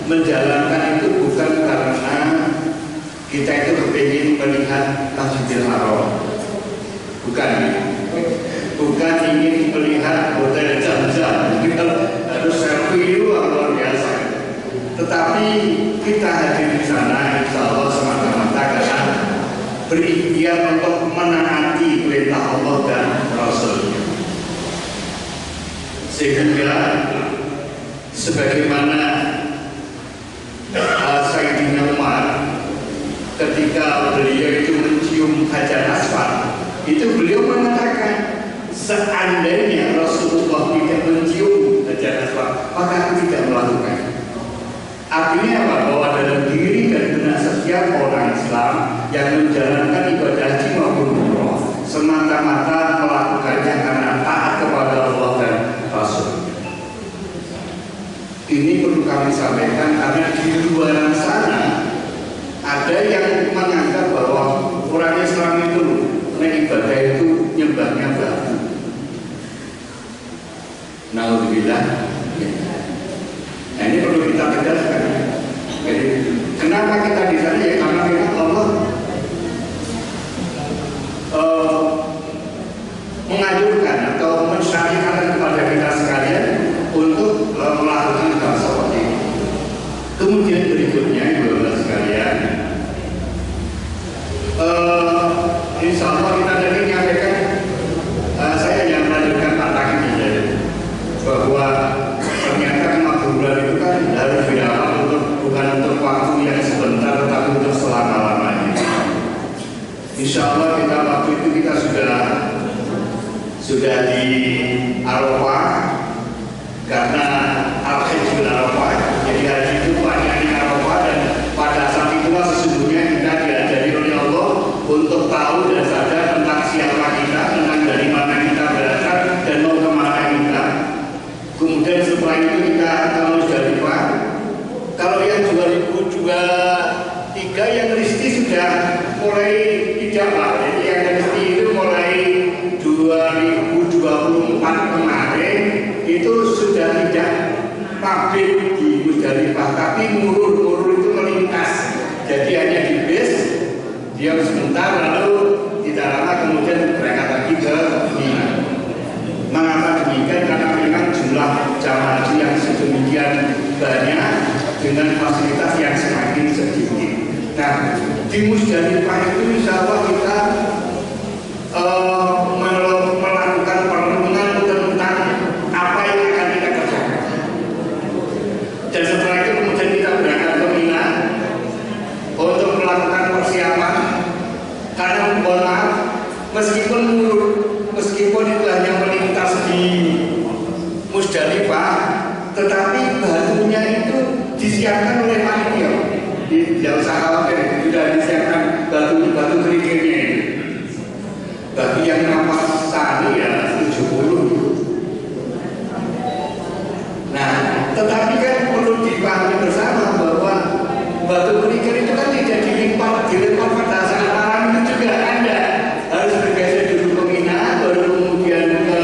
menjalankan itu bukan karena kita itu kepingin melihat Masjidil Haram, bukan ingin melihat hotel Zam-Zam, kita harus selfie luar biasa. Tetapi kita hadir di sana insya Allah semata-mata karena berikhtiar untuk menaati perintah Allah dan Rasul-Nya. Sehingga sebagaimana Sayyidina Umar ketika beliau itu mencium Hajar Aswad, itu beliau mengatakan, seandainya Rasulullah tidak mencium Hajar Aswad, maka aku tidak melakukan. Artinya apa? Bahwa dalam diri dan benak setiap orang Islam yang menjalankan ibadah haji maupun umroh semata-mata melakukannya karena taat kepada Allah dan Rasul. Ini perlu kami sampaikan karena di luar sana ada yang menganggap bahwa orang Islam itu ibadah itu nyembahnya batu. Naudzubillah. Nah, ini perlu kita tegaskan. Jadi, kenapa kita di sana? Ya karena memang Allah menganjurkan atau mensyariatkan kepada kita sekalian untuk melakukan hal seperti ini. Kemudian berikutnya, ibu-ibu sekalian, insya Allah kita tadi menyampaikan, saya yang melanjutkan tantangan ini bahwa ternyata kemakburan itu kan harus dilakukan bukan untuk waktu yang sebentar, tetapi untuk selama-lamanya. Insya Allah kita waktu itu kita sudah di Arafah karena Al-Hajjul Arafah. Jadi haji itu panjangnya Arafah dan pada saat itulah sesungguhnya kita diajari oleh Allah untuk tahu dan sadar tentang siapa kita, tentang dari mana kita berasal dan mau kemana kita. Kemudian setelah itu kita ke Musdalifah. Kalau yang 2023 yang Risti sudah mulai dijawab. Jadi yang Risti itu mulai 2024 kemarin itu sudah tidak pabrik di Musdalifah, tapi murur itu melintas. Jadi hanya di base, diam sebentar lalu tidak lama kemudian berangkat lagi ke Mina. Mengapa demikian? Karena memang jumlah jamaah haji yang sedemikian banyak dengan fasilitas yang semakin sedikit. Nah, di Musdalifah itu insya Allah kita melakukan perenungan tentang apa yang akan kita kerjakan. Dan setelah itu kemudian kita berangkat ke Mina untuk melakukan persiapan. Karena mohon maaf, meskipun itu hanya melintas di Musdalifah, tetapi batunya itu disiapkan oleh panitia. Tidak usah khawatir, sudah disiapkan batu kerikilnya itu. Bagi yang nafas sani ya 70. Nah, tetapi kan perlu dipahami bersama bahwa batu kerikil itu kan tidak dilempar pada saat malam itu juga ada. Harus bergeser dulu ke Mina, baru kemudian ke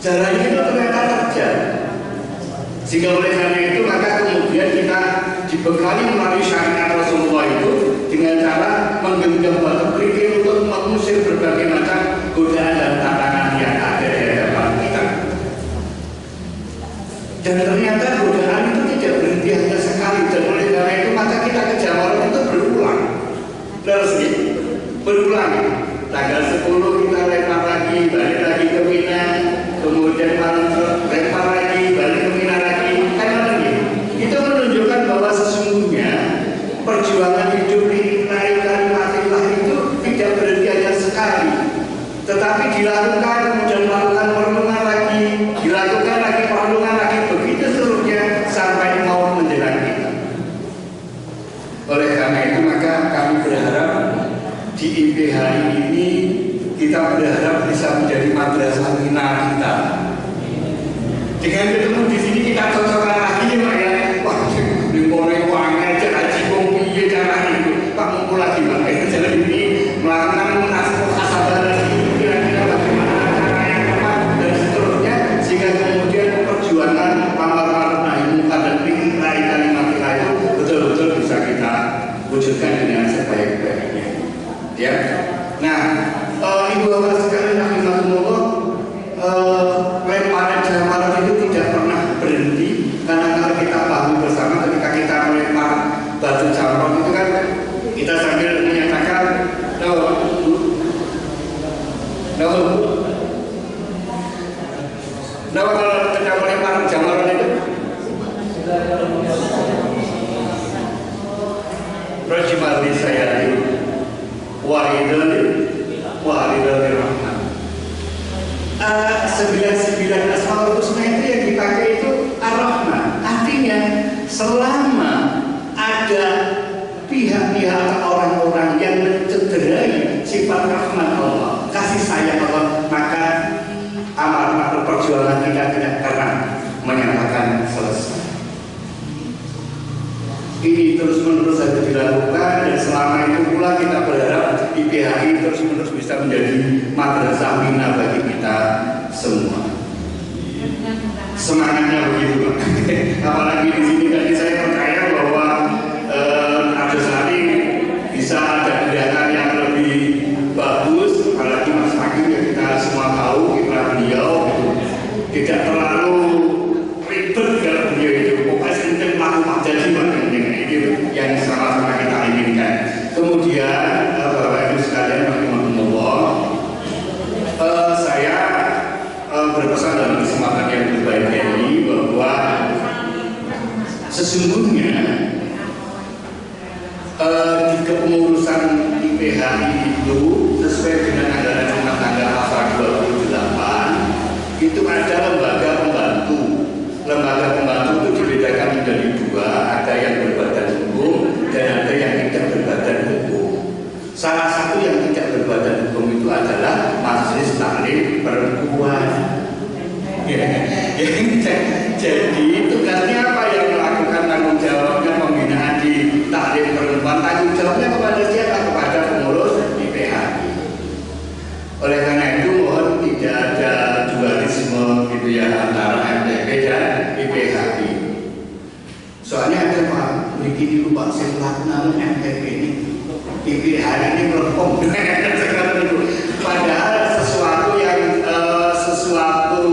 Caranya itu ternyata terjadi. Sehingga oleh karena itu maka kemudian kita dibekali melalui syariat Rasulullah itu dengan cara menggenggam batu kerikil untuk mengusir berbagai macam godaan dan tantangan yang ada di hadapan kita. Dan ternyata godaan itu tidak berhenti hanya sekali, dan oleh karena itu maka kita ke Jamarat itu berulang. Terus berulang. Tanggal 10 kita lempar lagi, balik lagi ke Mina, kemudian malam lempar lagi, balik ke Mina lagi. Kan lagi. Itu menunjukkan bahwa sesungguhnya perjuangan hidup di kalimat-kalimat itu tidak berhenti hanya sekali, tetapi dilakukan, kemudian melakukan perlungan lagi, dilakukan lagi perlungan lagi, begitu seterusnya sampai mau menjelang kita. Oleh karena itu maka kami berharap di IPH ini kita berharap bisa menjadi madrasah Mina kita. Dengan ketemu di sini kita cocokkan lagi ya Pak ya. Wah, di mulai uangnya haji piye cara itu. Pak ngumpul lagi Pak. Itu jalan ini melakukan muhasabah lagi kira-kira bagaimana cara yang tepat dan seterusnya, sehingga kemudian perjuangan amar ma'ruf nahi munkar dan fikrai kalimat itu betul-betul bisa kita wujudkan dengan sebaik-baiknya. Ya. Nah, ibu bapak sekalian rahimakumullah, lemparan jamarat itu tidak pernah berhenti, karena kalau kita pahami bersama ketika kita melempar batu jamrah itu kan kita sambil menyatakan kalau kita melempar jamarat itu Rajimali saya Wahidul Rahman. 99 Asmaul Husna itu yang dipakai itu Ar-Rahman. Artinya selama ada pihak-pihak orang-orang yang mencederai sifat rahmat Allah, kasih sayang Allah, maka amar ma'ruf perjuangan kita tidak pernah menyatakan selesai. Ini terus-menerus harus dilakukan, dan selama itu pula kita berharap IPHI terus-menerus bisa menjadi madrasah Mina bagi kita semua. Semangatnya begitu Pak. Apalagi di sini tadi saya percaya bahwa ada sekali bisa ada kegiatan yang lebih bagus, apalagi Mas Hakim yang kita semua tahu kiprah beliau tidak terlalu ribet kalau beliau itu pokoknya sedikit melakukan jadi yang sama-sama kita inginkan. Kemudian Bapak Ibu sekalian rahimahumullah, saya berpesan dalam kesempatan yang berbaik ini bahwa sesungguhnya di kepengurusan IPHI itu sesuai dengan anggaran rumah tangga pasal 28 itu ada lembaga pembantu. Lembaga pembantu itu dibedakan menjadi dua, ada yang berbadan hukum dan ada yang tidak berbadan hukum. Salah satu yang tidak berbadan hukum itu adalah Majelis Taklim Perempuan. Jadi tugasnya apa yang melakukan tanggung jawabnya pembinaan di Taklim Perempuan? Tanggung jawabnya kepada siapa? Kepada pengurus IPHI. Oleh karena itu mohon tidak ada dualisme gitu ya antara MTP dan IPHI. Soalnya ada Pak, begini lupa saya melakukan MTP ini, IPHI ini melempem dengan sekarang itu. Padahal sesuatu yang sesuatu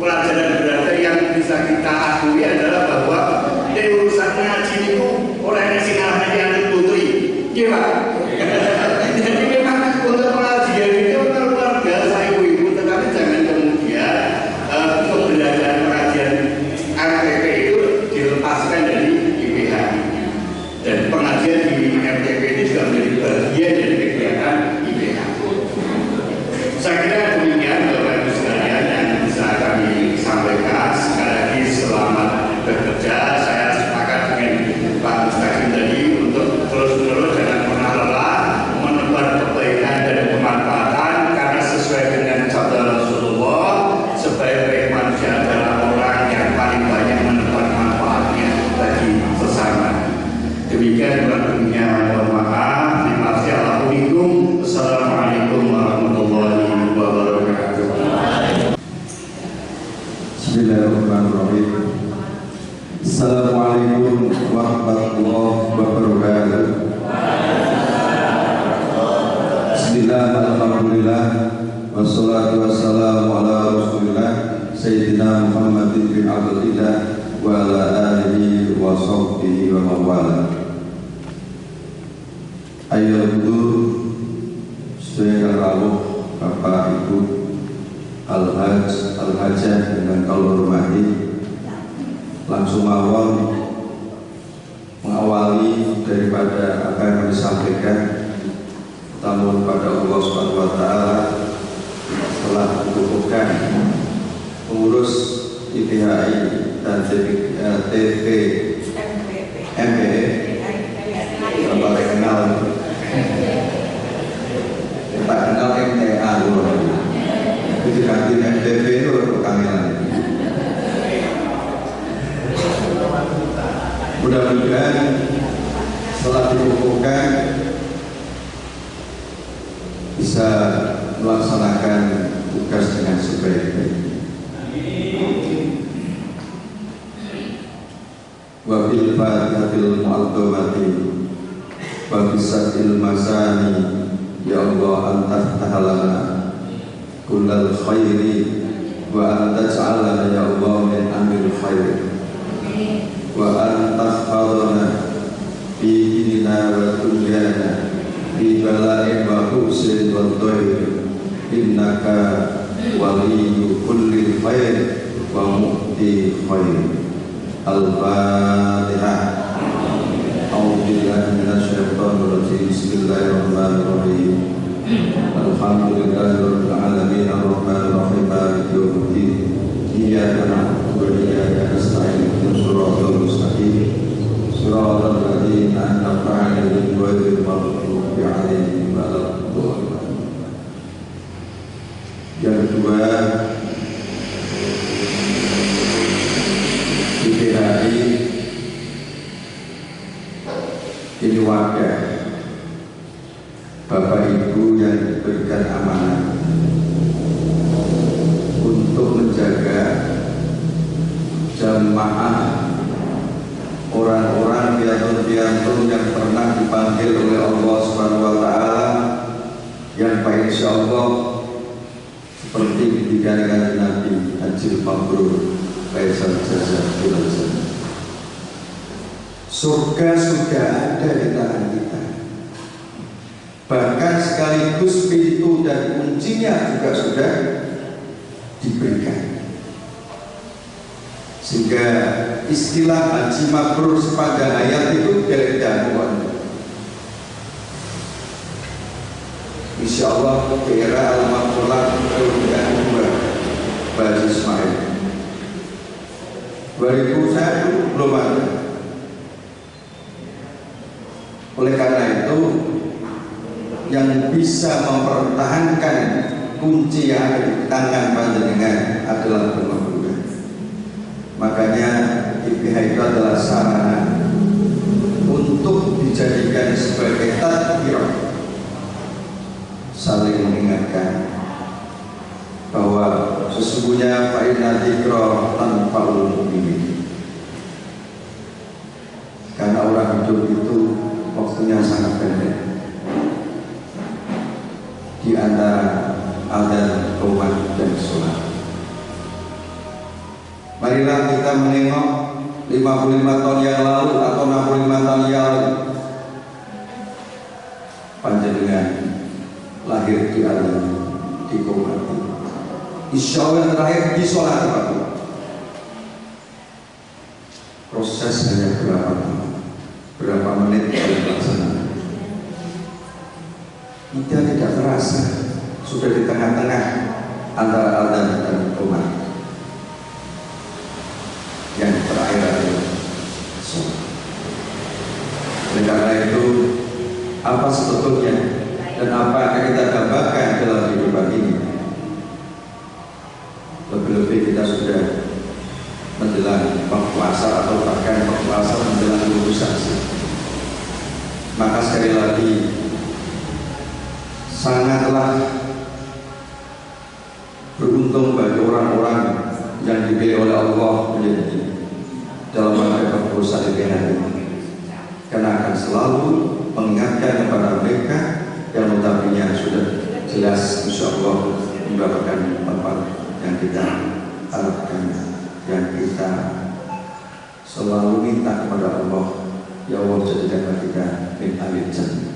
pelajaran berharga yang bisa kita akui adalah bahwa urusan ngaji itu orang yang sinarnya yang putri, iya Pak. Jadi memang untuk pengajian itu luar biasa ibu-ibu, tetapi jangan kemudian keberadaan pengajian MTP itu dilepaskan dari IPHI. Dan pengajian di MTP ini juga menjadi bagian dari kegiatan IPHI. Saya kira demikian Bapak Ibu sekalian yang bisa kami sampaikan. Sekali lagi selamat bekerja. Saya sepakat dengan Pak Mustaqim tadi untuk terus-menerus jangan pernah lelah menebar kebaikan dan kemanfaatan, karena sesuai dengan sabda Rasulullah, sebaik-baik manusia adalah orang yang paling banyak menebar manfaatnya bagi sesama. Demikian kurang lebihnya, mohon maaf. Terima kasih. Assalamualaikum warahmatullahi wabarakatuh. Alhamdulillah wassalatu wassalamu ala Rasulillah Sayyidina Muhammadin bin Abdillah wa ala alihi wa sahbihi wa mawala. Ayo itu sedaya rawuh Bapak Ibu Al-Hajjah dengan kau hormati, langsung mengawali daripada apa yang kami sampaikan, tamu kepada Allah Subhanahu wa Ta'ala telah mengukuhkan pengurus IPHI dan TV MPE tak kenal MTA itu ganti MTV itu kangenan. Mudah-mudahan setelah dikukuhkan bisa melaksanakan tugas dengan sebaik-baiknya. Wa bil fatihatil mu'adzamati wa bisatil masani ya Allah anta tahalana kullal khairi wa anta ja'alana ya Allah min amil khairi wa anta khadana fi dinina wa dunyana fi bala'in wa husin wa doir innaka waliyu kulli khair wa mu'ti khair. Al-Fatihah. A'udzubillahi minasyaitonir rajim. Bismillahirrahmanirrahim. Alhamdulillahirabbil alamin arrahmanir rahim maliki yaumiddin. Iyyaka na'budu wa iyyaka nasta'in. Ihdinas siratal mustaqim. Siratal ladzina an'amta 'alaihim ghairil maghdubi 'alaihim waladdallin. Yang kedua, IPHI ini wadah Bapak Ibu yang diberikan amanah untuk menjaga jamaah orang-orang piantun yang pernah dipanggil oleh Allah Subhanahu wa Ta'ala, yang Pak insya Allah seperti didikan Nabi Haji Mabrur Faisal Jazah Jazah. Surga sudah ada di tangan kita, bahkan sekaligus pintu dan kuncinya juga sudah diberikan, sehingga istilah Haji Mabrur sepanjang hayat itu dari dakwah. Insya Allah era Al-Maqulah yang kedua Baji Ismail 2001 belum ada. Oleh karena itu yang bisa mempertahankan kunci yang ada di tangan panjenengan adalah pengabdian. Makanya IPH itu adalah sarana untuk dijadikan sebagai tadbir, saling mengingatkan bahwa sesungguhnya fa'inna dzikra tanfa'ul mu'minin. Karena orang hidup itu waktunya sangat pendek, di antara adzan, qomat dan sholat. Marilah kita menengok 55 tahun yang lalu atau 65 tahun yang lalu, panjenengan lahir di adzan, di qomat. Insya Allah yang terakhir di sholat Pak. Proses hanya berapa menit dari pelaksanaan. Kita tidak terasa sudah di tengah-tengah antara adzan dan qomat. Yang terakhir adalah sholat. Oleh karena itu, apa sebetulnya dan apa yang kita dambakan dalam kehidupan ini? Lebih-lebih kita sudah menjelang puasa atau bahkan puasa menjelang lulusan. Maka sekali lagi sangatlah beruntung bagi orang-orang yang dipilih oleh Allah menjadi dalam rangka perusahaan ini, karena akan selalu mengingatkan kepada mereka yang notabene sudah jelas insya Allah mendapatkan tempat yang kita harapkan, yang kita selalu minta kepada Allah, ya Allah jadikan kita min ahli jannah.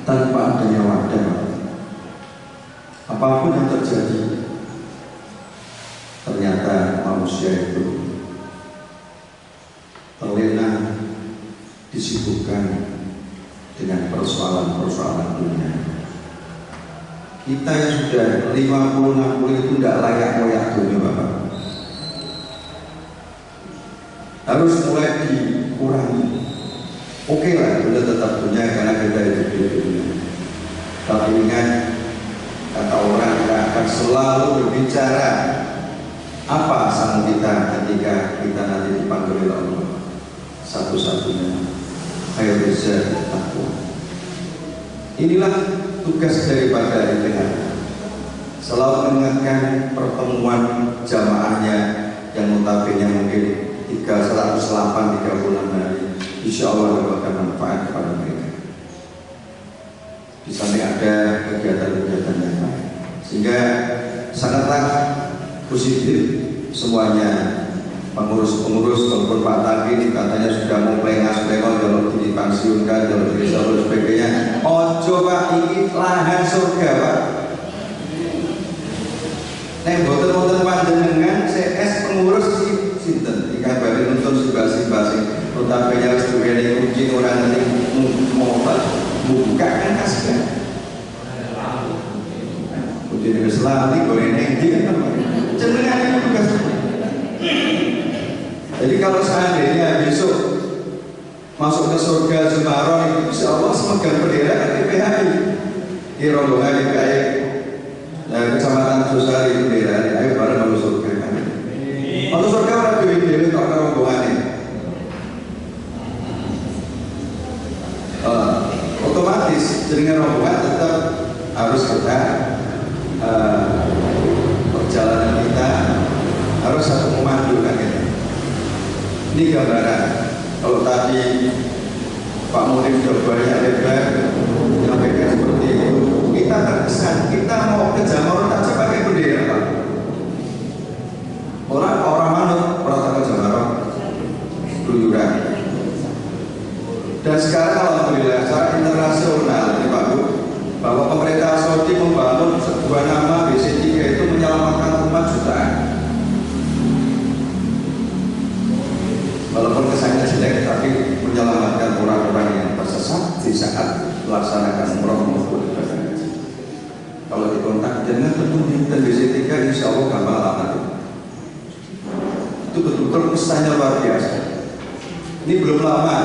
Tanpa adanya wadah, apapun yang terjadi, ternyata manusia itu terlena disibukkan dengan persoalan-persoalan dunia. Kita yang sudah 50-60 itu tidak layak dunia, Bapak. Harus mulai dikurangi. Oke lah, kita tetap punya karena kita hidup di dunia. Tapi ingat, kata orang kita akan selalu berbicara apa sang kita ketika kita nanti dipanggil oleh Allah. Satu-satunya khairul zat taqwa. Inilah tugas daripada IPH. Selalu mengingatkan pertemuan jamaahnya yang notabene mungkin 108 36 hari. Insya Allah akan manfaat kepada mereka. Di sana ada kegiatan-kegiatan yang lain, sehingga sangatlah positif semuanya. Pengurus-pengurus walaupun Pak Takin katanya sudah mau plengas-plengas kalau dipensiunkan, kalau dirisau dan sebagainya. Ojo Pak, ini lahan surga Pak. Nek boten-boten panjenengan CS pengurus sinten dikabari nonton sibasi-basi. Notabene harus duweni kunci orang nanti mau buka kan kasihan. Kunci wis lali goreng iki kan. Jenengan itu tugas. Jadi kalau seandainya besok masuk ke surga Zumaron, insya Allah semegang bendera TPHI di rombongan DKI Kecamatan Susari bendera, ayo bareng masuk surga. Masuk surga orang dewi-dewi kok rombongannya. Otomatis jaringan rombongan tetap harus kita perjalanan kita harus satu memandu kan gitu. Ini gambaran. Kalau tadi Pak Murim sudah banyak lebar menyampaikan seperti itu, kita terkesan kita mau ke Jamorot aja pakai bendera Pak. Orang manut orang ke Jamorot keluyuran. Dan sekarang alhamdulillah secara internasional ini Pak Bu, bahwa pemerintah Saudi membangun sebuah nama BC3 itu menyelamatkan umat jutaan. Walaupun kesannya jelek, tapi menyelamatkan orang-orang yang tersesat di saat melaksanakan umroh maupun ibadah haji. Kalau dikontak dengan petunjuk dan BC3, insya Allah gampang alamat itu betul-betul kesannya luar biasa. Ini belum lama,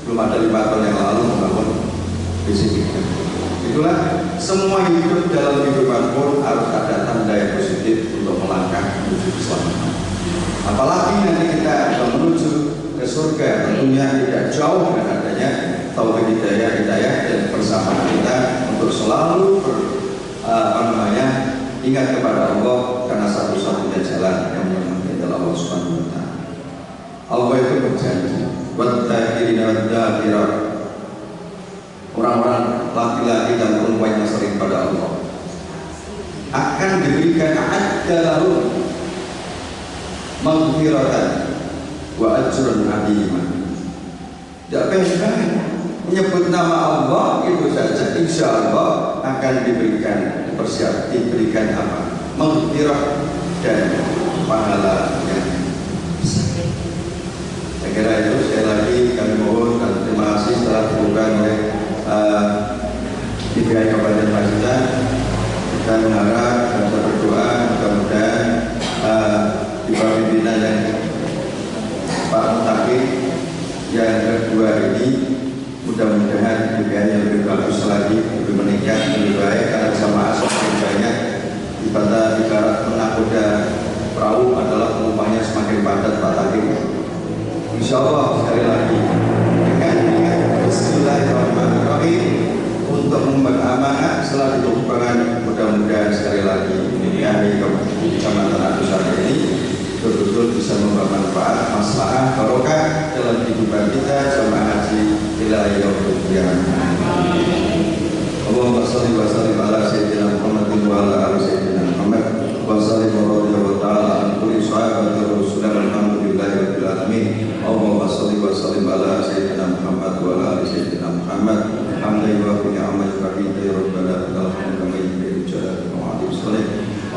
belum ada 5 tahun yang lalu membangun BC3. Itulah semua hidup dalam kehidupan pun harus ada tanda yang positif untuk melangkah menuju keselamatan. Apalagi nanti kita menuju ke surga, tentunya tidak jauh dengan adanya tauhid hidayah dan persamaan kita untuk selalu ingat kepada Allah, karena satu-satunya jalan yang menyelamatkan adalah Allah Subhanahu wa taala. Allah itu berjanji, "Wattaqiina wad-dakirat." Orang-orang laki-laki dan perempuan yang sering pada Allah akan diberikan adalah maghfiratan wa ajrun 'azima. Tidak pengen menyebut nama Allah itu saja, insya Allah akan diberikan diberikan apa? Maghfirah dan pahala yang besar. Saya kira itu. Sekali lagi kami mohon dan terima kasih telah dibuka oleh IPH Kabupaten Pacitan. Kita mengharap dan kita berdoa mudah-mudahan di bawah pimpinan yang Pak Mutakin yang kedua ini, mudah-mudahan IPH yang lebih bagus lagi, lebih meningkat, lebih baik, karena jamaah semakin banyak. Ibarat menakoda perahu adalah penumpangnya semakin padat Pak Takin. Insya Allah sekali lagi dengan Bismillahirrahmanirrahim untuk membuat amanah setelah ditumpangkan, mudah-mudahan sekali lagi kami Kecamatan Agusar ini betul-betul bisa membawa manfaat, maslahah, barokah dalam kehidupan kita jamaah haji wilayah sekalian. Allahumma shalli wa sallim ala sayyidina Muhammadin wa ala ali sayyidina Muhammad wa sallim wa ta'ala an kulli sahabati rasulillah alhamdulillahi rabbil alamin. Allahumma shalli wa sallim ala sayyidina Muhammad wa ala ali sayyidina Muhammad hamdan wa fi ni'mal karim ya rabbana lakal hamdu kama yuhibbu jalal wa ala salih.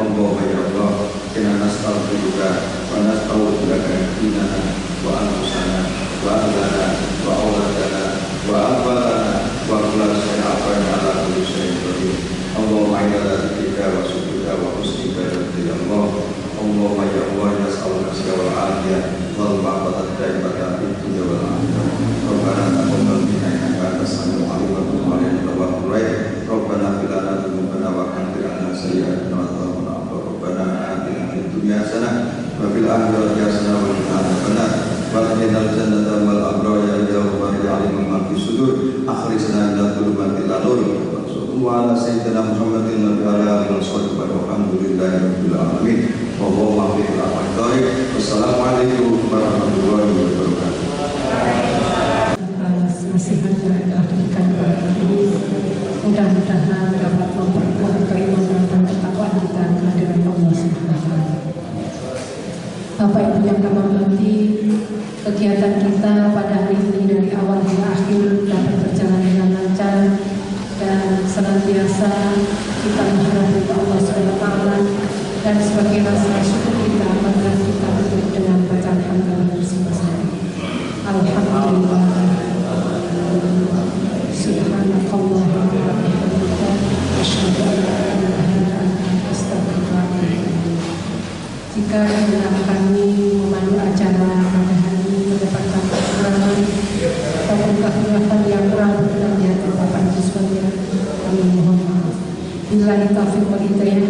Allahumma ya Allah inna nastaghfiruka wa nastaghfiruka dinana wa anfusana wa ahlana wa auladana wa anfalana wa kulla shay'in ala kulli shay'in qadir. Allahumma inna dzikra wa syukrika wa husni ibadati ya Allah. Allahumma ya Allah nas'aluka al afiyah wal ma'afatat daimatan fid dunya wal akhirah. Rabbana taqabbal minna innaka antas samiul alim wa tub 'alaina tawwabur rahim. Rabbana fil lana dzunubana wa kaffir 'anna sayyi'atina wa tawaffana Rabbana atina fid dunya hasanah wa fil akhirati hasanah wa qina adzabannar. Waqinal jannata wal abrar ya Allah ya alim ma fi sudur akhrijna min dhulumatil nur wa ala sayyidina Muhammadin wa ala alihi wa alhamdulillahi rabbil alamin. Wallahu a'lam bishawab. Wassalamualaikum warahmatullahi wabarakatuh. Nasihat yang telah diberikan kepada ini mudah-mudahan dapat memperkuat keimanan dan ketakwaan kita kehadiran Allah SWT. Bapak Ibu yang kami hormati, kegiatan kita pada hari ini dari awal hingga akhir dapat berjalan dengan lancar dan senantiasa kita mengharapkan Allah SWT dan sebagai rasa syukur kita akan kita tutup dengan bacaan hamdalah bersama-sama. Alhamdulillah. Subhanallah wa bihamdihi asyhadu an la ilaha illa anta astaghfiruka wa atubu ilaik. Jika inilah kami memandu acara pada hari ini mendapatkan kekurangan ataupun kehilafan yang kurang berkenan di hati Bapak Ibu sekalian, kami mohon maaf. Billahi taufiq wal hidayah.